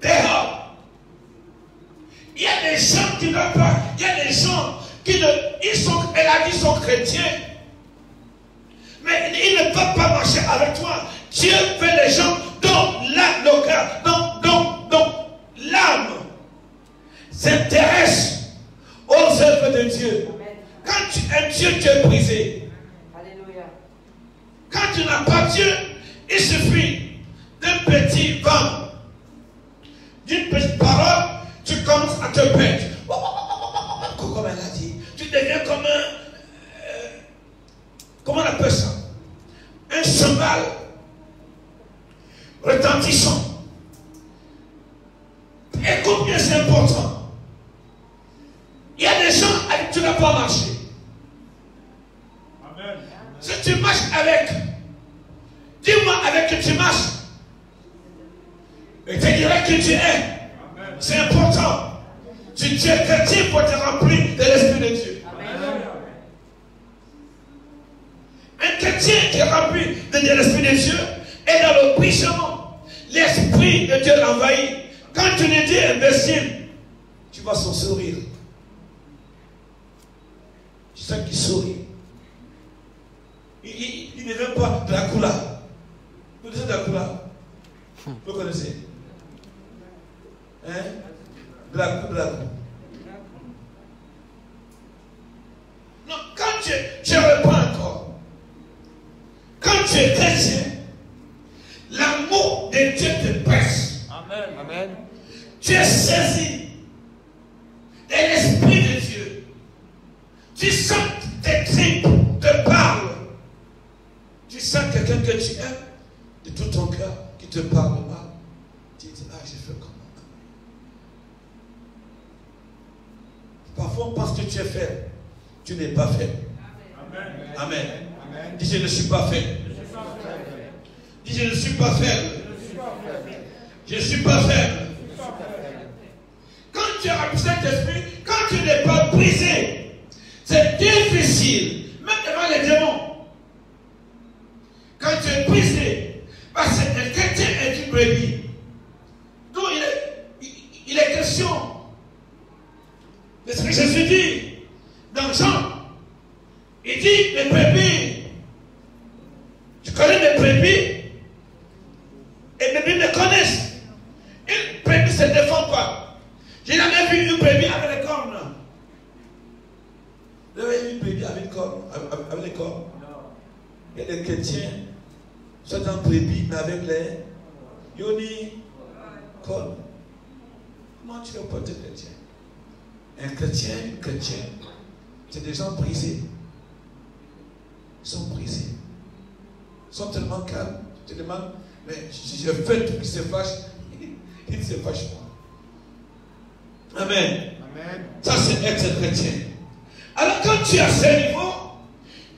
D: Dehors. Il y a des gens qui n'ont pas. Il y a des gens qui ne. Elle a dit qu'ils sont chrétiens. Mais ils ne peuvent pas marcher avec toi. Dieu fait les gens dont le cœur, dont l'âme s'intéresse aux œuvres de Dieu. Amen. Quand tu aimes Dieu, tu es brisé. Alléluia. Quand tu n'as pas Dieu, il suffit d'un petit vent, d'une petite parole, tu commences à te perdre. Comme elle a dit, tu deviens comme un. Comment on appelle ça? Un cheval retentissant. Écoute bien, c'est important. Il y a des gens avec qui tu n'as pas marché. Amen. Si tu marches avec, dis-moi avec qui tu marches. Et te dirai qui tu es. C'est important. Tu es chrétien pour te remplir de l'Esprit de Dieu. Amen. Un chrétien qui est rempli de l'Esprit de Dieu est dans le puissant. L'Esprit de Dieu l'envahit. Quand tu lui dis imbécile, tu vas son sourire. C'est ça qui sourit. Il ne veut pas Dracula. Vous connaissez Dracula? Vous connaissez? Hein? Dracula. Non, quand je reprends encore. Quand tu es chrétien, l'amour de Dieu te presse.
B: Amen. Amen.
D: Tu es saisi de l'Esprit de Dieu. Tu sens tes tripes te parlent. Tu sens quelqu'un que tu aimes de tout ton cœur qui te parle mal. Tu dis, ah, j'ai fait comment? Parfois, on pense que tu es faible. Tu n'es pas faible. Amen. Amen. Amen. Dis, je ne suis pas faible. Dis, je ne suis pas faible. Je ne suis pas faible. Quand tu as le Saint-Esprit, quand tu n'es pas brisé, c'est difficile, même devant les démons. Quand tu es brisé, parce que un chrétien est une brebis. Donc il est question. C'est ce que Jésus dit dans Jean. Il dit, les brebis, je connais mes brebis, et mes brebis me connaissent. Une brebis ne se défend pas. J'ai jamais vu une brebis avec les cornes. Vous avez vu une brebis avec les cornes? Il y a des chrétiens, soit dans brebis, mais avec les yoni cornes. Comment tu veux porter chrétien? Un chrétien, une chrétienne, c'est des gens brisés. Ils sont brisés. Ils sont tellement calmes. Tu te demandes, mais si je fais tout qui se fâche, il ne se fâche pas. Amen. Amen. Ça, c'est être chrétien. Alors, quand tu es à ce niveau,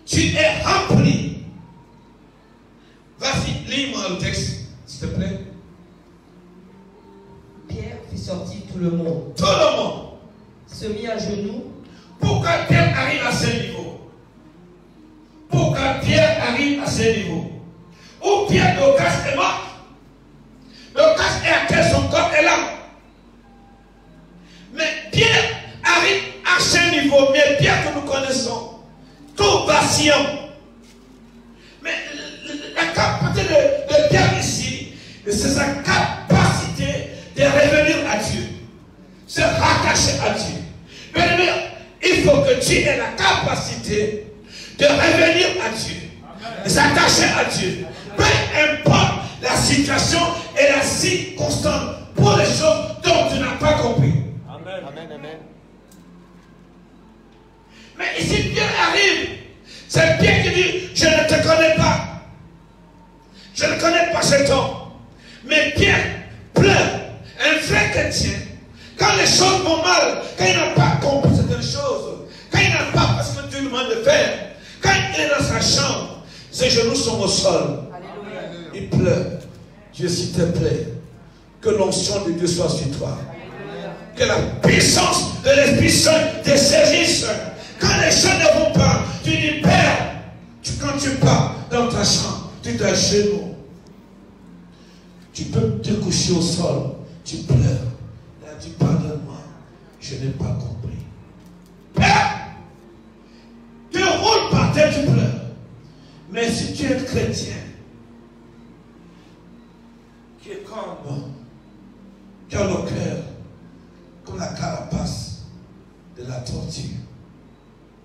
D: tu es rempli. Vas-y, lis-moi le texte, s'il te plaît.
C: Pierre fit sortir tout le monde.
D: Tout le monde
C: Se mit à genoux.
D: Pourquoi Pierre arrive à ce niveau? Pourquoi Pierre arrive à ce niveau? Où Pierre Dorcas est mort? Dorcas est à terre, son corps est là. Mais Pierre arrive à ce niveau. Mais Pierre que nous connaissons, tout vacillant. Mais la capacité de Pierre ici, c'est sa capacité de revenir à Dieu. Se rattacher à Dieu. Mais il faut que tu aies la capacité de revenir à Dieu, de s'attacher à Dieu. Peu importe la situation et la circonstance pour les choses dont tu n'as pas compris.
B: Amen. Amen. Amen.
D: Mais ici, Pierre arrive. C'est Pierre qui dit, je ne te connais pas. Je ne connais pas cet homme. Mais Pierre pleure. Un vrai chrétien. Quand les choses vont mal, quand il n'a pas compris certaines choses, quand il n'a pas parce que Dieu lui demande de faire, quand il est dans sa chambre, ses genoux sont au sol. Alléluia. Il pleure. Dieu, s'il te plaît, que l'onction de Dieu soit sur toi. Alléluia. Que la puissance de l'Esprit Saint te saisisse. Quand les choses ne vont pas, tu dis, Père, quand tu pars dans ta chambre, tu es à genoux. Tu peux te coucher au sol, tu pleures. Dis, pardonne-moi, je n'ai pas compris. Père, tu roules par terre, tu pleures. Mais si tu es chrétien, qui est comme, qui a le cœur, comme la carapace de la tortue,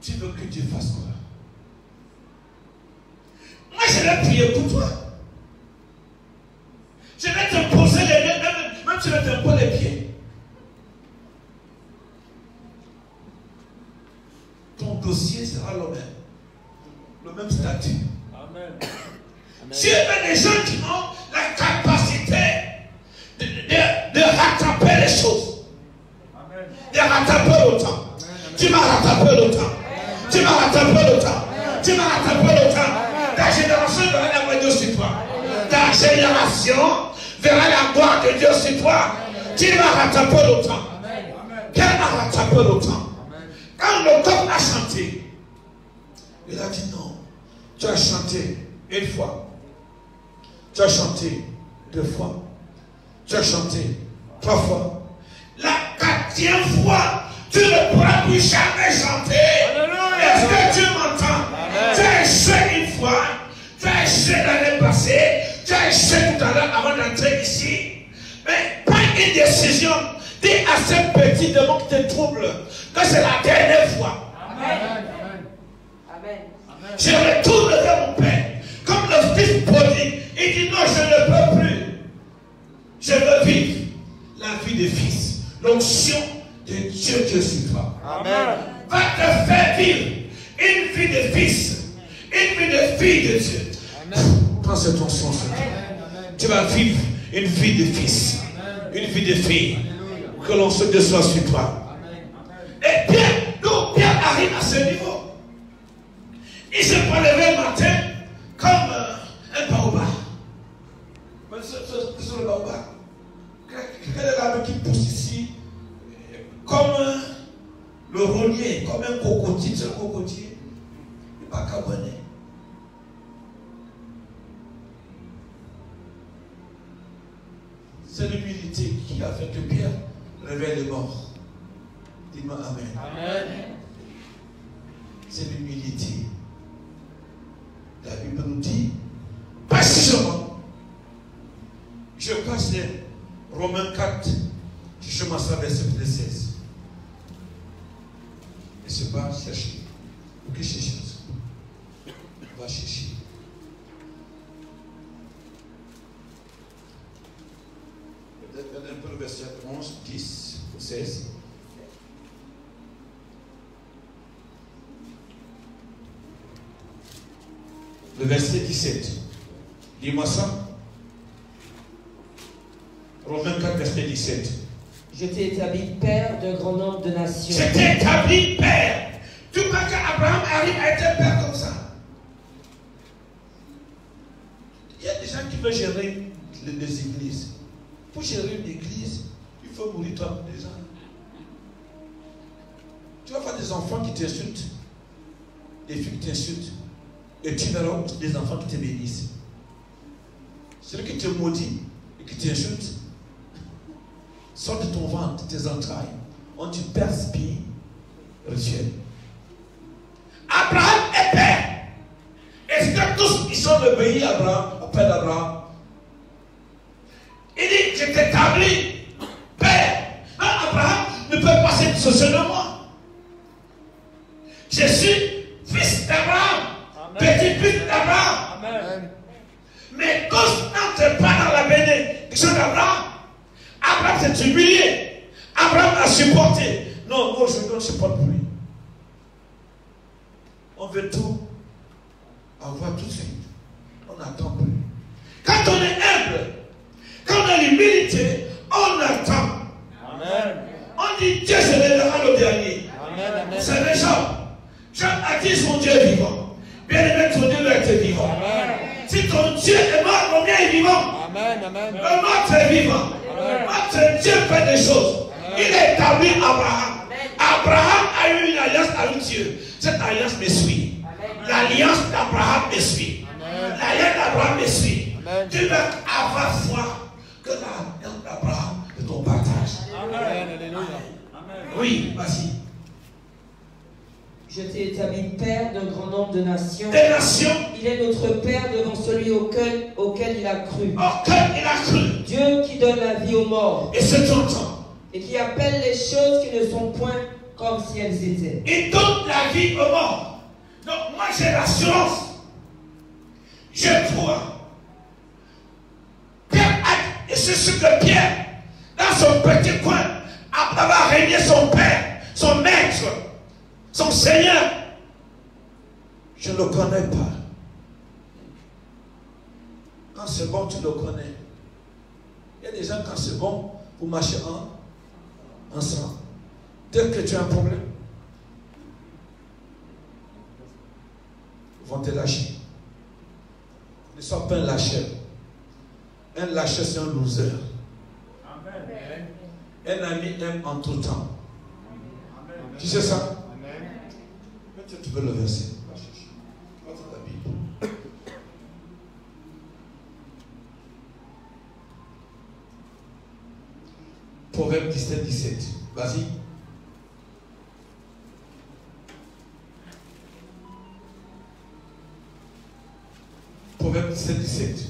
D: tu veux que Dieu fasse quoi? Moi, je vais prier pour toi. Je vais te poser les mains, même si je vais te poser les pieds. Ton dossier sera le même statut. Amen. Dieu veut des gens qui ont la capacité de rattraper les choses. Amen. De rattraper le temps. Tu m'as rattrapé le temps. Tu m'as rattrapé le temps. Tu m'as rattrapé le temps. Ta génération verra la gloire de Dieu sur toi. Ta génération verra la gloire de Dieu sur toi. Tu m'as rattrapé le temps. Quel m'a rattrapé le temps? Quand le corps a chanté, il a dit non. Tu as chanté une fois. Tu as chanté 2 fois. Tu as chanté 3 fois. La 4e fois, tu ne pourras plus jamais chanter. Est-ce que tu m'entends? Tu as échoué une fois. Tu as échoué l'année passée. Tu as échoué tout à l'heure avant d'entrer ici. Mais prends une décision. Dis à ce petit démon qui te trouble que c'est la dernière fois. Amen. Je retourne vers mon Père. Comme le fils prodigue, il dit non, je ne peux Je veux vivre la vie de fils. L'onction de Dieu qui est sur toi.
B: Amen.
D: Va te faire vivre une vie de fils. Une vie de fille de Dieu.
B: Amen.
D: Prends cette onction sur toi. Tu vas vivre une vie de fils. Une vie de fille. Que l'onction de soit sur toi. Et Pierre arrive à ce niveau. Il se prend lever le matin comme un baobab. C'est le baobab. Quel est l'arbre qui pousse ici comme le rognier, comme un cocotier. C'est un cocotier. Il n'est pas cabonné. C'est l'humilité qui a fait que Pierre réveille les morts. Dis-moi Amen.
B: Amen.
D: C'est l'humilité. La Bible nous dit, précisément, je passe les Romains 4, je commence à verset 16. Et c'est pas chercher. Ok, chercher. On va chercher. Regardez un peu le verset 11, 10, 16. Le verset 17. Dis-moi ça. Romains 4, verset 17.
C: Je t'ai établi père d'un grand nombre de nations.
D: Je t'ai établi père. Tu crois qu'Abraham arrive à être père comme ça? Il y a des gens qui veulent gérer les églises. Pour gérer une église, il faut mourir toi déjà. Tu vas voir des enfants qui t'insultent, des filles qui t'insultent, et tu verras des enfants qui te bénissent. Celui qui te maudit et qui t'insulte, sort de ton ventre, de tes entrailles. On te perspire rituel. Abraham est père. Est-ce que tous ils sont obéis à Abraham, au père d'Abraham? Il dit, je t'établis père. Non, Abraham ne peut pas se dissocier de moi. Je suis fils d'Abraham, petit-fils d'Abraham.
B: Amen.
D: Mais tous n'entrent pas dans la bénédiction d'Abraham. Abraham s'est humilié. Abraham a supporté. Non, moi aujourd'hui on ne supporte plus. On veut tout avoir tout de suite. On n'attend plus. Quand on est humble, quand on a l'humilité, on attend.
B: Amen.
D: On dit Dieu se lèvera le dernier.
B: Amen.
D: C'est les gens. Dieu a dit son Dieu est vivant. Bien aimé, ton Dieu doit être vivant.
B: Amen.
D: Si ton Dieu est mort, mon bien est vivant.
B: Amen. Amen.
D: Le nôtre est vivant.
B: Amen.
D: Notre Dieu fait des choses.
B: Amen.
D: Il a établi Abraham. Abraham a eu une alliance avec Dieu. Cette alliance me suit. L'alliance d'Abraham me suit.
B: Amen.
D: L'alliance d'Abraham me suit.
B: Amen.
D: Tu vas avoir foi que l'alliance d'Abraham de ton partage.
B: Amen. Alléluia.
D: Oui, vas-y.
C: Je t'ai établi père d'un grand nombre de nations.
D: Des nations
C: Il est notre père devant celui auquel il a cru.
D: auxquelles il a cru.
C: Dieu qui donne la vie aux morts
D: Et c'est ton temps.
C: et qui appelle les choses qui ne sont point comme si elles étaient.
D: Il donne la vie aux morts. Donc moi j'ai l'assurance. Je crois. Pierre a, et c'est ce que Pierre, dans son petit coin, après avoir régné son père, son maître, son Seigneur, je ne le connais pas. Quand c'est bon, tu le connais. Il y a des gens, quand c'est bon, vous marchez ensemble. Dès que tu as un problème, ils vont te lâcher. Ne sois pas un lâcheur. Un lâcheur, c'est un loser. Un ami aime en tout temps. Tu sais ça? Peut-être tu veux le verser. Va chercher. Va dans ta Bible. Proverbe 17, 17. Vas-y. Proverbe 17, 17.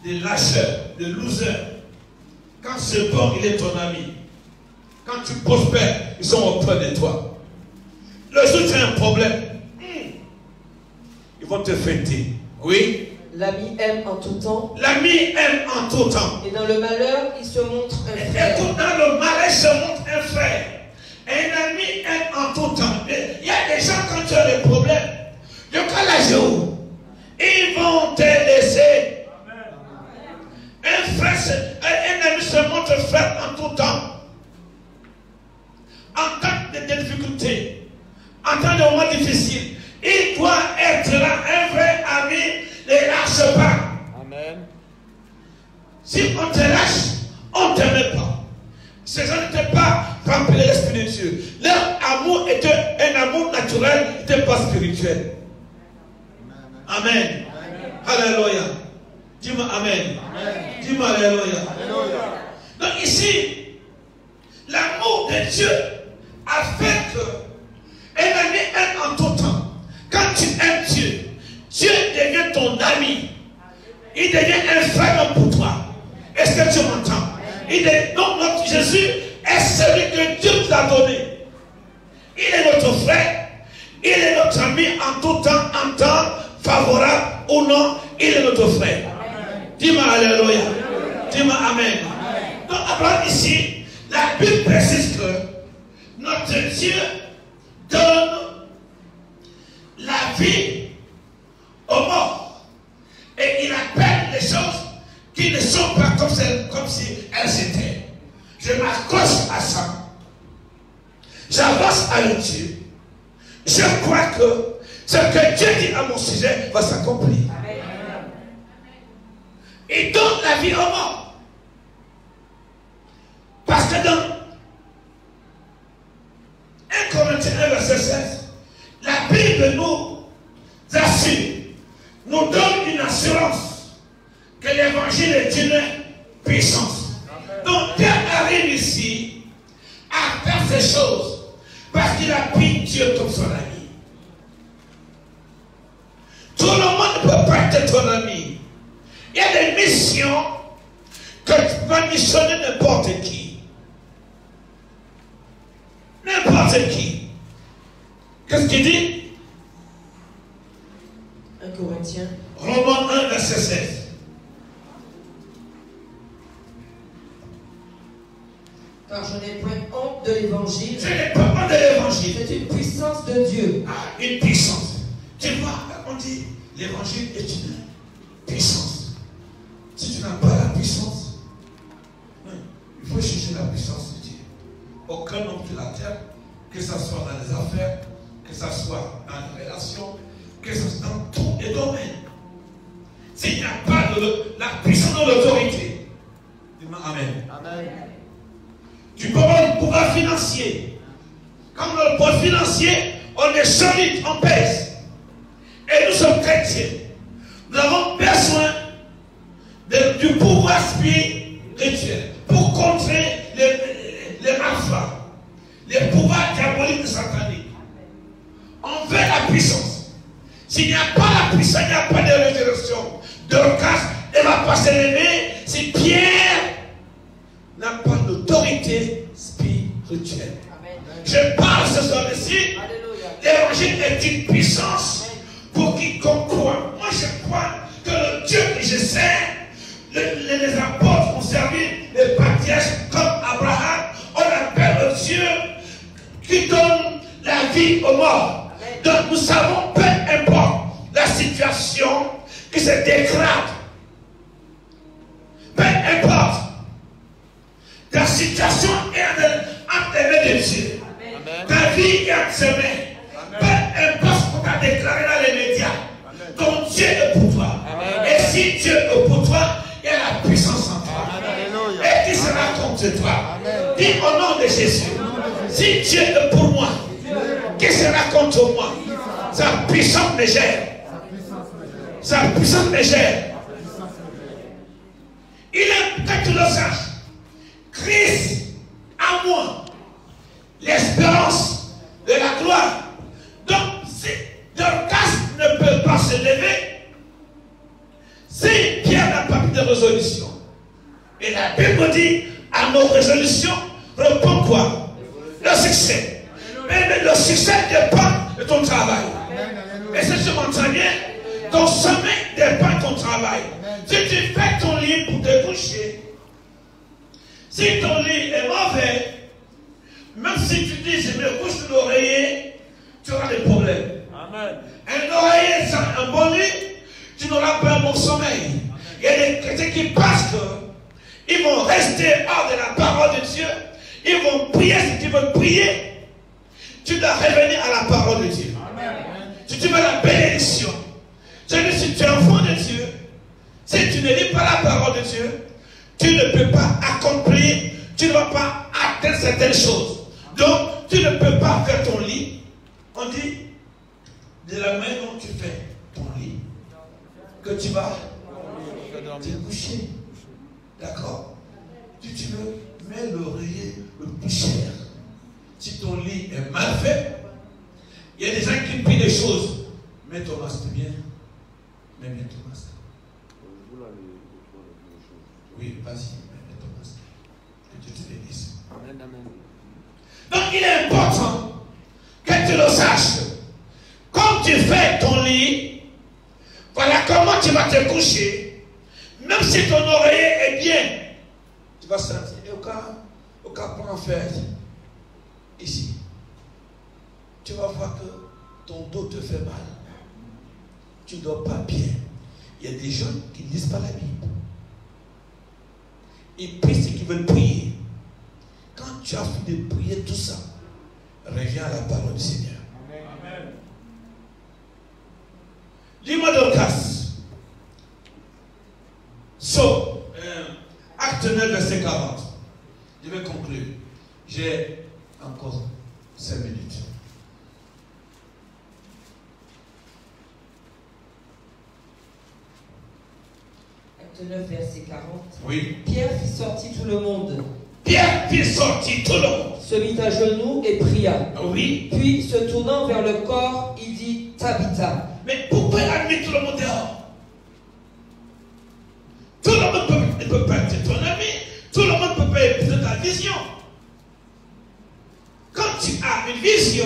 D: Des lâcheurs, des losers. Quand c'est bon, il est ton ami. Quand tu prospères, ils sont auprès de toi. Le jour où tu as un problème, ils vont te fêter. Oui.
C: L'ami aime en tout temps.
D: L'ami aime en tout temps.
C: Et dans le malheur, il se montre un frère.
D: Et dans le malheur, il se montre un frère. Un ami aime en tout temps. Il y a des gens, quand tu as des problèmes, le cas là, ils vont te laisser. Un frère, un ami se montre frère en tout temps. En temps de difficulté, en temps de moments difficiles, il doit être là, un vrai ami, ne lâche pas.
B: Amen.
D: Si on te lâche, on ne t'aime pas. Ces gens n'étaient pas remplis de l'Esprit de Dieu. Leur amour était un amour naturel, n'était pas spirituel. Amen. Alléluia. Dis-moi Amen. Dis-moi Alléluia. Donc ici, l'amour de Dieu a fait que un ami aime en tout temps. Quand tu aimes Dieu, Dieu devient ton ami. Il devient un frère pour toi. Est-ce que tu m'entends? Donc notre Jésus est celui que Dieu nous a donné. Il est notre frère. Il est notre ami en tout temps, en temps favorable ou non. Il est notre frère. Dis-moi Alléluia. Dis-moi Amen. Donc Abraham ici, la Bible précise que notre Dieu donne la vie aux morts. Et il appelle les choses qui ne sont pas comme si elles étaient. Je m'accroche à ça. J'avance avec Dieu. Je crois que ce que Dieu dit à mon sujet va s'accomplir. Il donne la vie aux morts. Parce que dans 1 Corinthiens 1, verset 16, la Bible nous assure, nous donne une assurance que l'évangile est une puissance. Donc Dieu arrive ici à faire ces choses parce qu'il a pris Dieu comme son ami. Tout le monde ne peut pas être ton ami. Il y a des missions que tu vas missionner n'importe qui. N'importe qui. Qu'est-ce qu'il dit?
C: 1 Corinthiens.
D: Romains 1, verset 16.
C: Car je n'ai point honte de l'évangile.
D: Je n'ai pas honte de l'évangile.
C: C'est une puissance de Dieu.
D: Ah, une puissance. Tu vois, on dit l'évangile est une puissance. Si tu n'as pas la puissance, il faut chercher la puissance de Dieu. Aucun homme de la terre, que ce soit dans les affaires, que ce soit dans les relations, que ce soit dans tous les domaines. S'il n'y a pas de la puissance de l'autorité, dis-moi Amen.
B: Amen.
D: Tu peux avoir le pouvoir financier. Quand on a le pouvoir financier, on est solide, on pèse. Et nous sommes chrétiens. Nous avons besoin du pouvoir spirituel pour contrer les malfrats, les pouvoirs diaboliques et sataniques. On veut la puissance. S'il n'y a pas la puissance, il n'y a pas de résurrection. Dorcas, elle ne va pas s'élever si Pierre n'a pas d'autorité spirituelle. Je parle ce soir ici. L'évangile est une puissance pour quiconque croit. Moi je crois que le Dieu que je sers, les apôtres ont servi les patriarches comme Abraham. On appelle le Dieu qui donne la vie aux morts. Donc nous savons, peu importe la situation qui se dégrade, peu importe la situation est entre les mains de Dieu. Ta vie est entre ses mains. Peu importe ce qu'on t'a déclaré dans les médias, ton Dieu est pour toi. Et si Dieu est pour toi, il y a la puissance en toi. Et qui sera contre toi? Dis au nom de Jésus. Si Dieu est pour moi, qui sera contre moi? Sa puissance me gère. Sa puissance me gère. Il est que tu le saches. Christ à moi, l'espérance de la gloire. Donc, si Dorcas ne peut pas se lever, si Pierre n'a pas pris de résolution, et la Bible dit à nos résolutions, répond quoi? Le succès. Mais le succès dépend de ton travail. Et si tu m'entends bien, travail. Si tu fais ton lit pour te coucher, si ton lit est mauvais, même si tu dis je me couche sur l'oreiller, tu auras des problèmes.
B: Amen.
D: Un oreiller sans un bon lit, tu n'auras pas un bon sommeil. Il y a des chrétiens qui pensent qu'ils vont rester hors de la parole de Dieu. Ils vont prier si tu veux prier. Tu dois revenir à la parole de Dieu.
B: Amen.
D: Si tu veux la bénédiction, si tu es enfant de Dieu, si tu ne lis pas la parole de Dieu, tu ne peux pas accomplir, tu ne vas pas atteindre certaines choses. Donc, tu ne peux pas faire ton lit. On dit, de la main dont tu fais ton lit, que tu vas te coucher. D'accord? Si tu veux, mets l'oreiller le plus cher. Si ton lit est mal fait, il y a des gens qui prient des choses. Mets ton masque bien. Mets bien ton masque. Oui, vas-y, mets ton masque. Que Dieu te bénisse.
B: Amen, amen.
D: Donc il est important que tu le saches. Quand tu fais ton lit, voilà comment tu vas te coucher. Même si ton oreiller est bien, tu vas sentir. Au cas pour en faire ici, tu vas voir que ton dos te fait mal. Tu ne dors pas bien. Il y a des gens qui ne lisent pas la Bible. Ils prient ce qu'ils veulent prier. Quand tu as fini de prier tout ça, reviens à la parole du Seigneur.
B: Amen.
D: Dis-moi Dorcas. Acte 9, verset 40. Je vais conclure. J'ai encore 5 minutes.
C: Acte 9, verset 40.
D: Oui.
C: Pierre fit sortir tout le monde.
D: Pierre fit sortir tout le monde.
C: Se mit à genoux et pria.
D: Oui.
C: Puis, se tournant vers le corps, il dit Tabitha.
D: Mais pourquoi il a mis tout le monde dehors? Tout le monde ne peut pas être ton ami. Tout le monde ne peut pas épouser ta vision. Quand tu as une vision,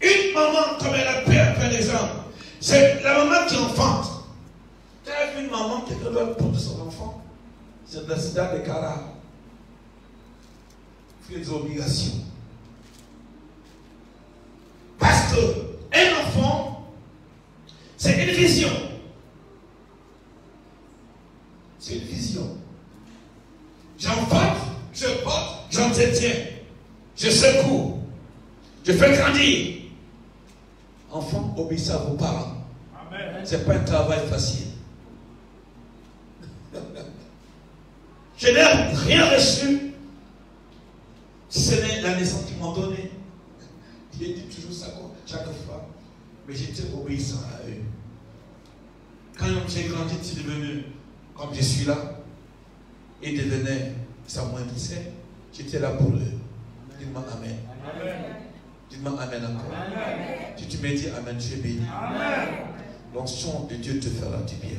D: une maman, comme elle a pris l'exemple, c'est la maman qui enfante. Tu as vu une maman qui doit porter son enfant? C'est dans la cité de Cara. Il fait des obligations. Parce qu'un enfant, c'est une vision. C'est une vision. J'enfante, je porte, j'entretiens, je secoue, je fais grandir. Enfants, obéissez à vos parents. Ce n'est pas un travail facile. Je n'ai rien reçu. Ce n'est la naissance qu'ils m'ont donné. J'ai dit toujours ça chaque fois. Mais j'étais obéissant à eux. Quand j'ai grandi, c'est devenu comme je suis là. Ils devenaient, ça moindrissait. J'étais là pour eux. Dis-moi Amen. Dis-moi Amen encore. Amen. Si tu me dis Amen, tu es béni. L'onction de Dieu te fera du bien.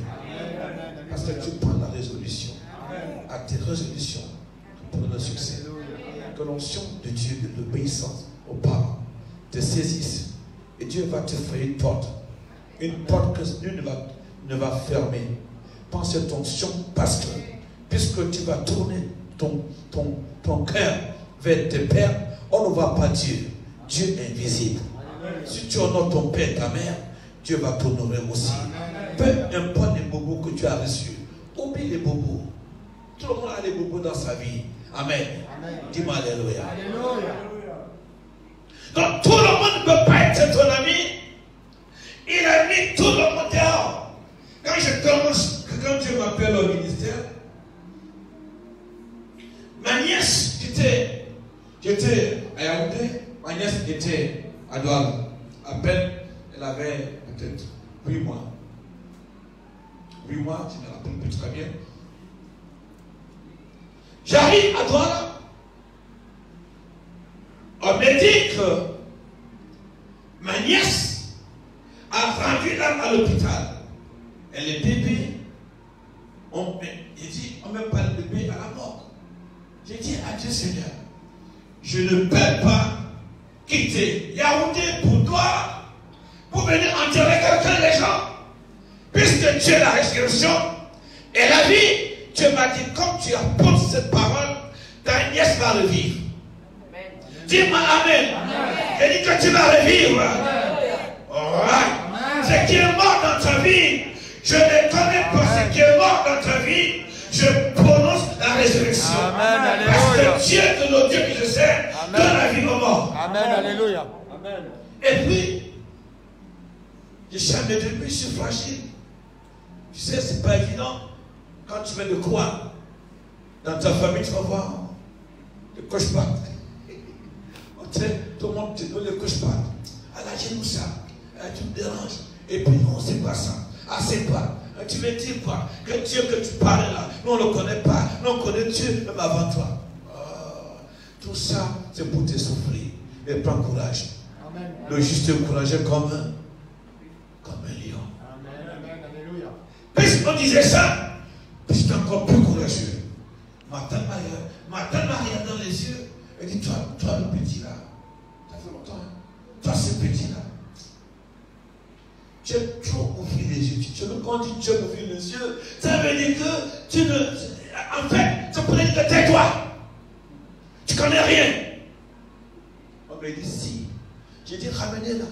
D: Amen. Parce que tu prends la résolution. Amen. À tes résolutions pour le succès. Que l'onction de Dieu, de l'obéissance aux parents, te saisisse. Et Dieu va te faire une porte. Une porte que nul ne va fermer. Pense à ton onction parce que puisque tu vas tourner ton cœur vers tes pères, on ne voit pas Dieu. Dieu est invisible. Si tu honores ton père et ta mère, Dieu va t'honorer aussi. Peu importe les bobos que tu as reçus, oublie les bobos. Tout le monde a des bobos dans sa vie. Amen. Dis-moi Alléluia. Donc tout le monde ne peut pas être ton ami. Il a mis tout le monde dehors. Quand Dieu m'appelle au ministère, ma nièce, j'étais à Yaoundé, ma nièce était à Douala. À peine, elle avait peut-être 8 mois. 8 mois, je me rappelle plus très bien. J'arrive à Douala. On me dit que ma nièce a rendu là à l'hôpital. Elle est bébé. J'ai dit, on me parle de bébé à la mort. J'ai dit à Dieu Seigneur, je ne peux pas quitter Yaoundé pour toi, pour venir enterrer quelqu'un les gens. puisque Dieu est la résurrection et la vie, Dieu m'a dit, comme tu apportes cette parole, ta nièce va revivre. Dis-moi Amen. J'ai dit que tu vas revivre. Right. Ce qui est mort dans ta vie, je ne connais pas ce qui est mort dans ta vie. Je prononce la résurrection.
B: Amen.
D: Parce que Dieu de nos dieux qui le sait, donne la vie aux morts.
B: Amen. Alléluia. Amen.
D: Et puis, je suis à mes débuts, je suis fragile. Tu sais, c'est pas évident. Quand tu viens de croire, dans ta famille, tu vas voir le cauchemar. Tout le monde te donne le cauchemar. Ah là, j'ai nous ça. Ah, tu me déranges. Et puis, non, c'est pas ça. Ah, c'est pas. Ah, tu me dis quoi? Que Dieu que tu parles là, nous on ne le connaît pas. Nous on connaît Dieu même avant toi. Ah, tout ça, c'est pour te souffrir. Mais prends courage. Amen. Le juste est courageux comme un lion.
B: Amen. Alléluia.
D: Puisqu'on disait ça, puisqu'on est encore plus courageux. Martin m'a regardé dans les yeux. Elle dit, toi le petit là, ça fait longtemps, hein? Toi ce petit là, tu as trop ouvert les yeux. Quand on dit tu as ouvert les yeux, ça veut dire que tu ne. En fait, ça pourrait dire que tais-toi. Tu connais rien. On m'a dit si. J'ai dit ramenez-la.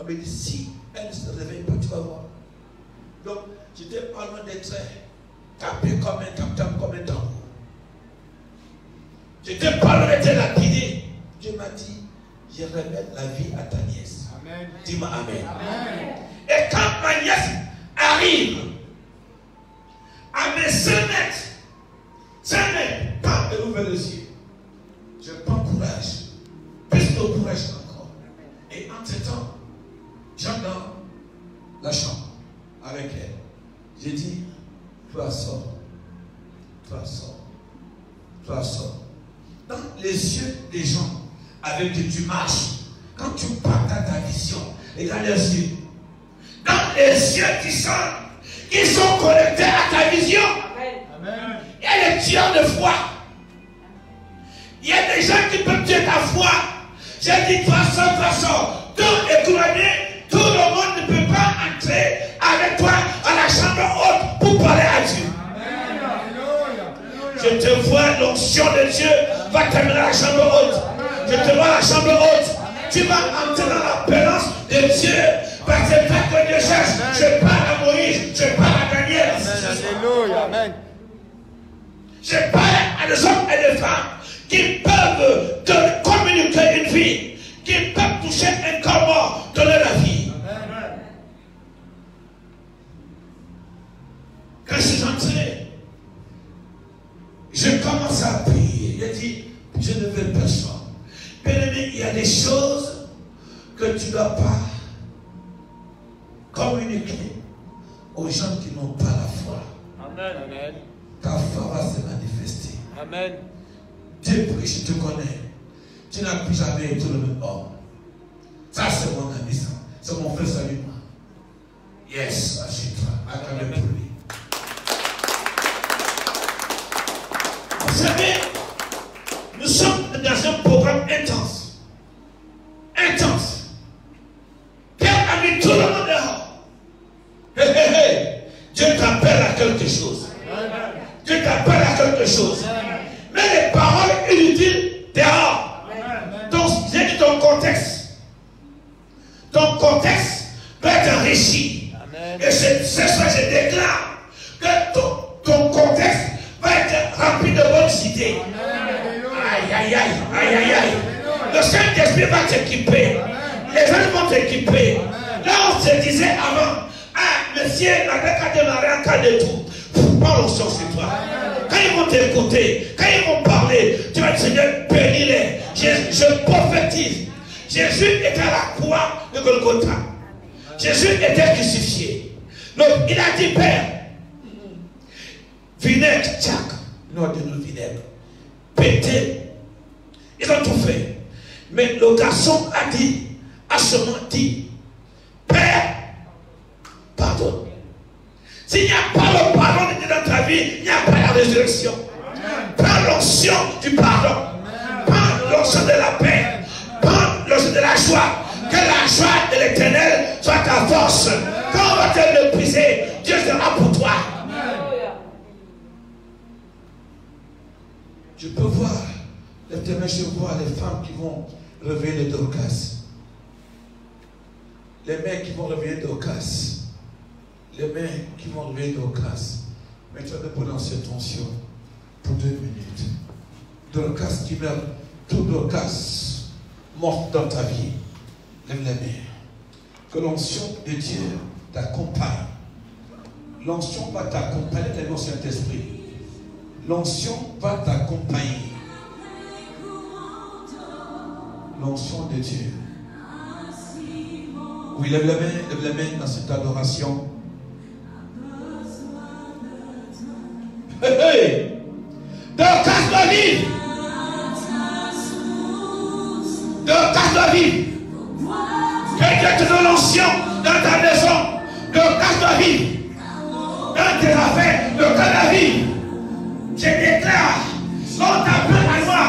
D: On m'a dit si elle ne se réveille pas, tu vas voir. Donc, j'étais pas loin d'être tapé comme un tam-tam, comme un tambour. J'étais pas loin d'être lapidé. Dieu m'a dit, je remets la vie à ta nièce.
B: Amen.
D: Dis-moi amen.
B: Amen.
D: Et quand ma nièce arrive à mes 5 mètres, pas elle ouvre les yeux. Je prends courage. Plus de courage encore. Et en ce temps, j'entre dans la chambre avec elle. J'ai dit, toi sors. Toi sors. Toi sors. Dans les yeux des gens avec qui tu marches, quand tu partages ta vision, regarde les yeux. Dans les yeux qui sont connectés à ta vision,
B: Amen.
D: il y a les tueurs de foi. Il y a des gens qui peuvent tuer ta foi. J'ai dit, de toute façon, tout est couronné, tout le monde ne peut pas entrer avec toi à la chambre haute pour parler à Dieu. Je te vois, l'onction de Dieu va t'amener à la chambre haute. Je te vois à la chambre haute. Tu vas entrer dans la présence de Dieu. Parce que c'est pas que Dieu cherche. Je parle à Moïse, je parle à Daniel.
B: Alléluia. Amen.
D: Je parle à des hommes et des femmes qui peuvent te communiquer une vie, qui peuvent toucher un corps mort, donner la vie.
B: Amen.
D: Quand je suis entré, je commence à prier. Il a dit, je ne veux personne. Bien-aimé, il y a des choses que tu ne dois pas communiquer aux gens qui n'ont pas la foi.
B: Amen. Amen.
D: Ta foi va se manifester.
B: Amen.
D: Depuis que je te connais, tu n'as plus jamais été le même homme. Ça, c'est mon ami, ça. C'est mon frère, salue-moi. Yes, assieds-toi. Acclamez pour lui. Vous savez, nous sommes dans un programme intense. Intense. Père a mis tout le monde dehors. Hé, hé, hé. Dieu t'appelle à quelque chose. Dieu t'appelle à quelque chose. Mais les paroles inutiles dehors. Donc, j'ai dit ton contexte. Ton contexte peut être enrichi. Et c'est ça que je déclare. Que ton contexte va être rempli de bonnes idées. Aïe, aïe, aïe, aïe, aïe, aïe. Le Saint-Esprit va t'équiper. Les gens vont t'équiper. Là, on se disait avant, ah, monsieur, la décade de Marie en cas de tout. Parle au sens sur toi. Quand ils vont t'écouter, quand ils vont parler, tu vas dire, Seigneur, bénis-les. Je prophétise. Jésus était à la croix de Golgotha. Jésus était crucifié. Donc, il a dit, Père, vinaigre, tchac, non, de nous vinaigre, pété. Ils ont tout fait. Mais le garçon a dit, à ce moment dit, Père, pardonne. S'il n'y a pas le pardon de Dieu dans ta vie, il n'y a pas la résurrection. Prends l'onction du pardon. Prends l'onction de la paix. Prends l'onction de la joie. Que la joie de l'Éternel soit ta force. Quand on va te le brisé, Dieu sera pour toi. Je peux voir, je vois les femmes qui vont réveiller Dorcas. Les mecs qui vont réveiller Dorcas. Les mecs qui vont réveiller Dorcas. Mais tu as de prononcer tension pour 2 minutes. Dorcas qui meurt, tout Dorcas morte dans ta vie. Lève les mains. Que l'onction de Dieu t'accompagne. L'onction va t'accompagner dans le Saint-Esprit. L'onction va t'accompagner. L'onction de Dieu. Oui, lève les mains dans cette adoration. Hey, hey! Dorcas doit vivre! Dorcas doit vivre! Que Dieu te donne l'onction dans ta maison. Dorcas doit vivre! Dans tes affaires, Dorcas doit vivre! Je déclare, on t'appelle à moi.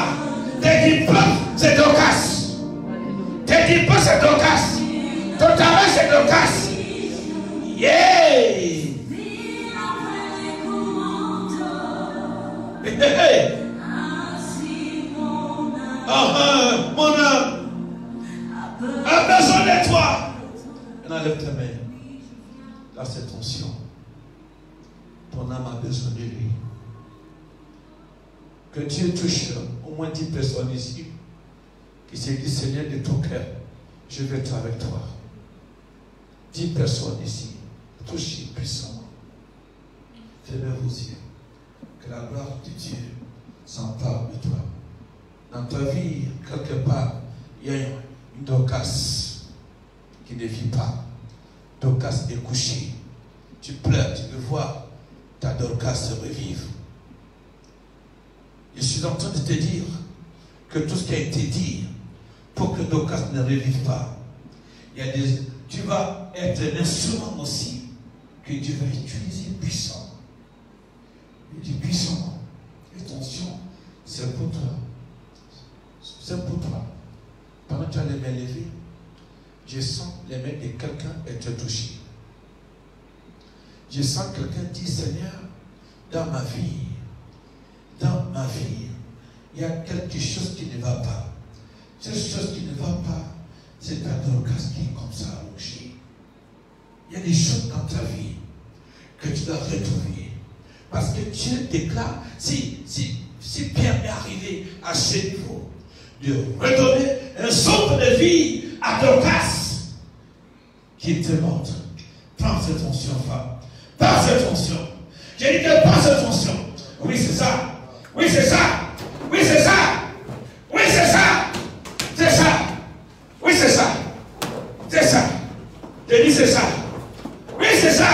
D: Tes diplômes, c'est Dorcas. Tes diplômes, c'est Dorcas. Ton travail, c'est Dorcas. Yeah! Hey. Mon âme a besoin de toi. Enlève ta main. Là, c'est tension. Ton âme a besoin de lui. Que Dieu touche au moins 10 personnes ici qui se disent, Seigneur, de ton cœur, je vais être avec toi. 10 personnes ici, touchez puissamment. Fermez vos yeux. Que la gloire de Dieu s'empare de toi. Dans ta vie, quelque part, il y a une Dorcas qui ne vit pas. Dorcas est couchée. Tu pleures, tu veux voir ta Dorcas se revivre. Je suis en train de te dire que tout ce qui a été dit pour que Dorcas ne revive pas, tu vas être un instrument aussi que Dieu va utiliser puissant. Il dit puissant. Attention, c'est pour toi. C'est pour toi. Pendant que tu as les mains levées, je sens les mains de quelqu'un être touché. Je sens quelqu'un dire, Seigneur, dans ma vie, il y a quelque chose qui ne va pas. Cette chose qui ne va pas, c'est ta Dorcas qui est comme ça allongée. Il y a des choses dans ta vie que tu dois retrouver. Parce que Dieu déclare, si Pierre est arrivé à ce niveau, de redonner un souffle de vie à Dorcas, qui te montre. Prends cette onction, femme. Prends cette onction. J'ai dit que prends cette onction. Oui, c'est ça. Oui, c'est ça. Oui, c'est ça. Oui, c'est ça. C'est ça. Oui, c'est ça. C'est ça. J'ai dit c'est ça. Oui, c'est ça.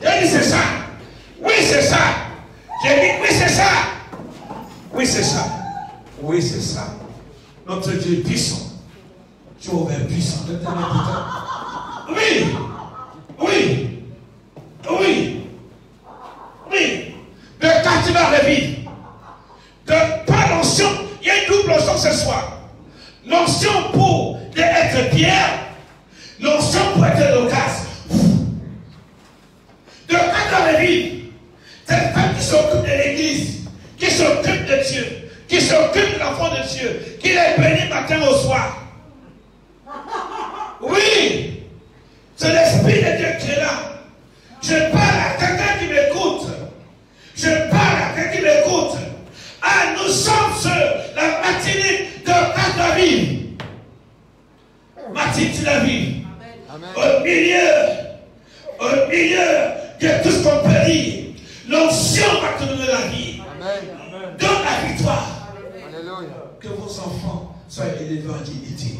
D: J'ai dit c'est ça. Oui, c'est ça. J'ai dit oui, c'est ça. Oui, c'est ça. Oui, c'est ça. Notre Dieu est puissant. Tu es puissant. Oui. Oui. Oui. Oui. De quand tu vas revivre. Pas l'onction. Il y a une double onction ce soir. L'onction pour être Pierre. L'onction pour être Dorcas. De quand tu vas revivre. Cette femme qui s'occupe de l'église, qui s'occupe de Dieu, qui s'occupe de l'enfant de Dieu, qui est béni matin au soir. Oui, c'est l'Esprit de Dieu qui est là. Je parle à quelqu'un qui m'écoute. Je parle à quelqu'un qui m'écoute. Ah, nous sommes sur la matinée de David. Matinée de David. Au milieu de tout ce qu'on peut dire. L'onction va te donner la vie. Amen. Donne la victoire. Alléluia. Que vos enfants soient élevés en dignité.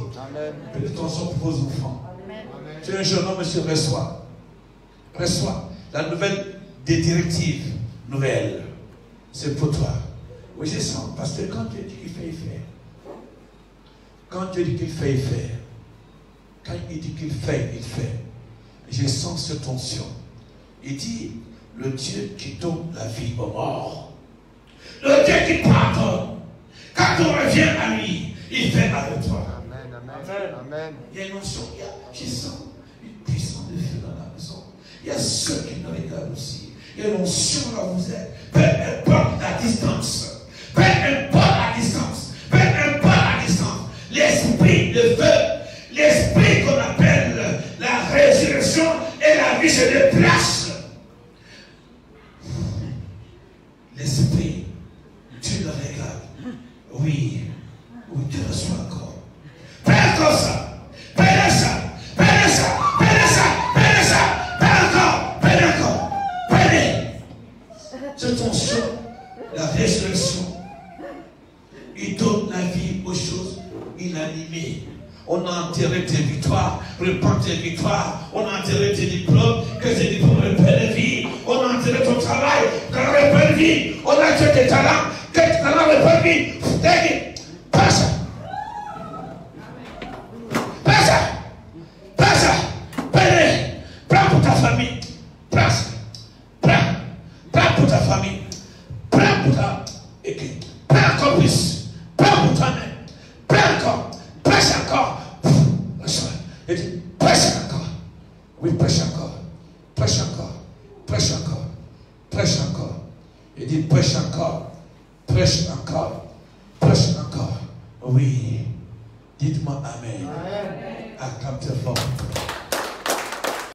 D: Peut-être onction pour vos enfants. Amen. Tu es un jeune homme, monsieur, reçois. Reçois la nouvelle des directives nouvelles. C'est pour toi. Oui, je sens. Parce que quand Dieu dit qu'il fait, il fait. Quand Dieu dit qu'il fait, il fait. Quand il dit qu'il fait, il fait. Je sens cette onction. Il dit, le Dieu qui donne la vie aux morts. Le Dieu qui pardonne. Quand on revient à lui, il fait avec toi. Amen, amen, amen. Il y a une onction, je sens une puissance de feu dans la maison. Il y a ceux qui nous regardent aussi. Il y a l'onction là où vous êtes. Peu importe la distance. Peu importe la distance. Peu importe la distance. L'esprit de feu, l'esprit qu'on appelle la résurrection et la vie se déplace. L'esprit, tu le regardes. Oui, oui, tu reçois encore. Père comme ça, père ça, père ça, père ça, père ça, père encore, père encore, père. C'est ton son, la résurrection. Il donne la vie aux choses inanimées. On a enterré tes victoires, reprends tes victoires. On a enterré tes diplômes, que tes diplômes repèrent vie. On a enterré ton travail, que ça repère vie. On a enterré tes talents, que tes talents repèrent vie. Passe. Passe. Passe. Prenez. Prends pour ta famille. Prends. Prends. Prends pour ta famille. Prends pour ta équipe. Prends encore plus. Prends pour ta main. Prends encore. Prêche encore. Il dit, prêche encore. Oui, prêche encore. Prêche encore. Prêche encore. Prêche encore. Il dit, prêche encore. Prêche encore. Prêche encore. Oui. Dites-moi Amen. Acclame-toi fort.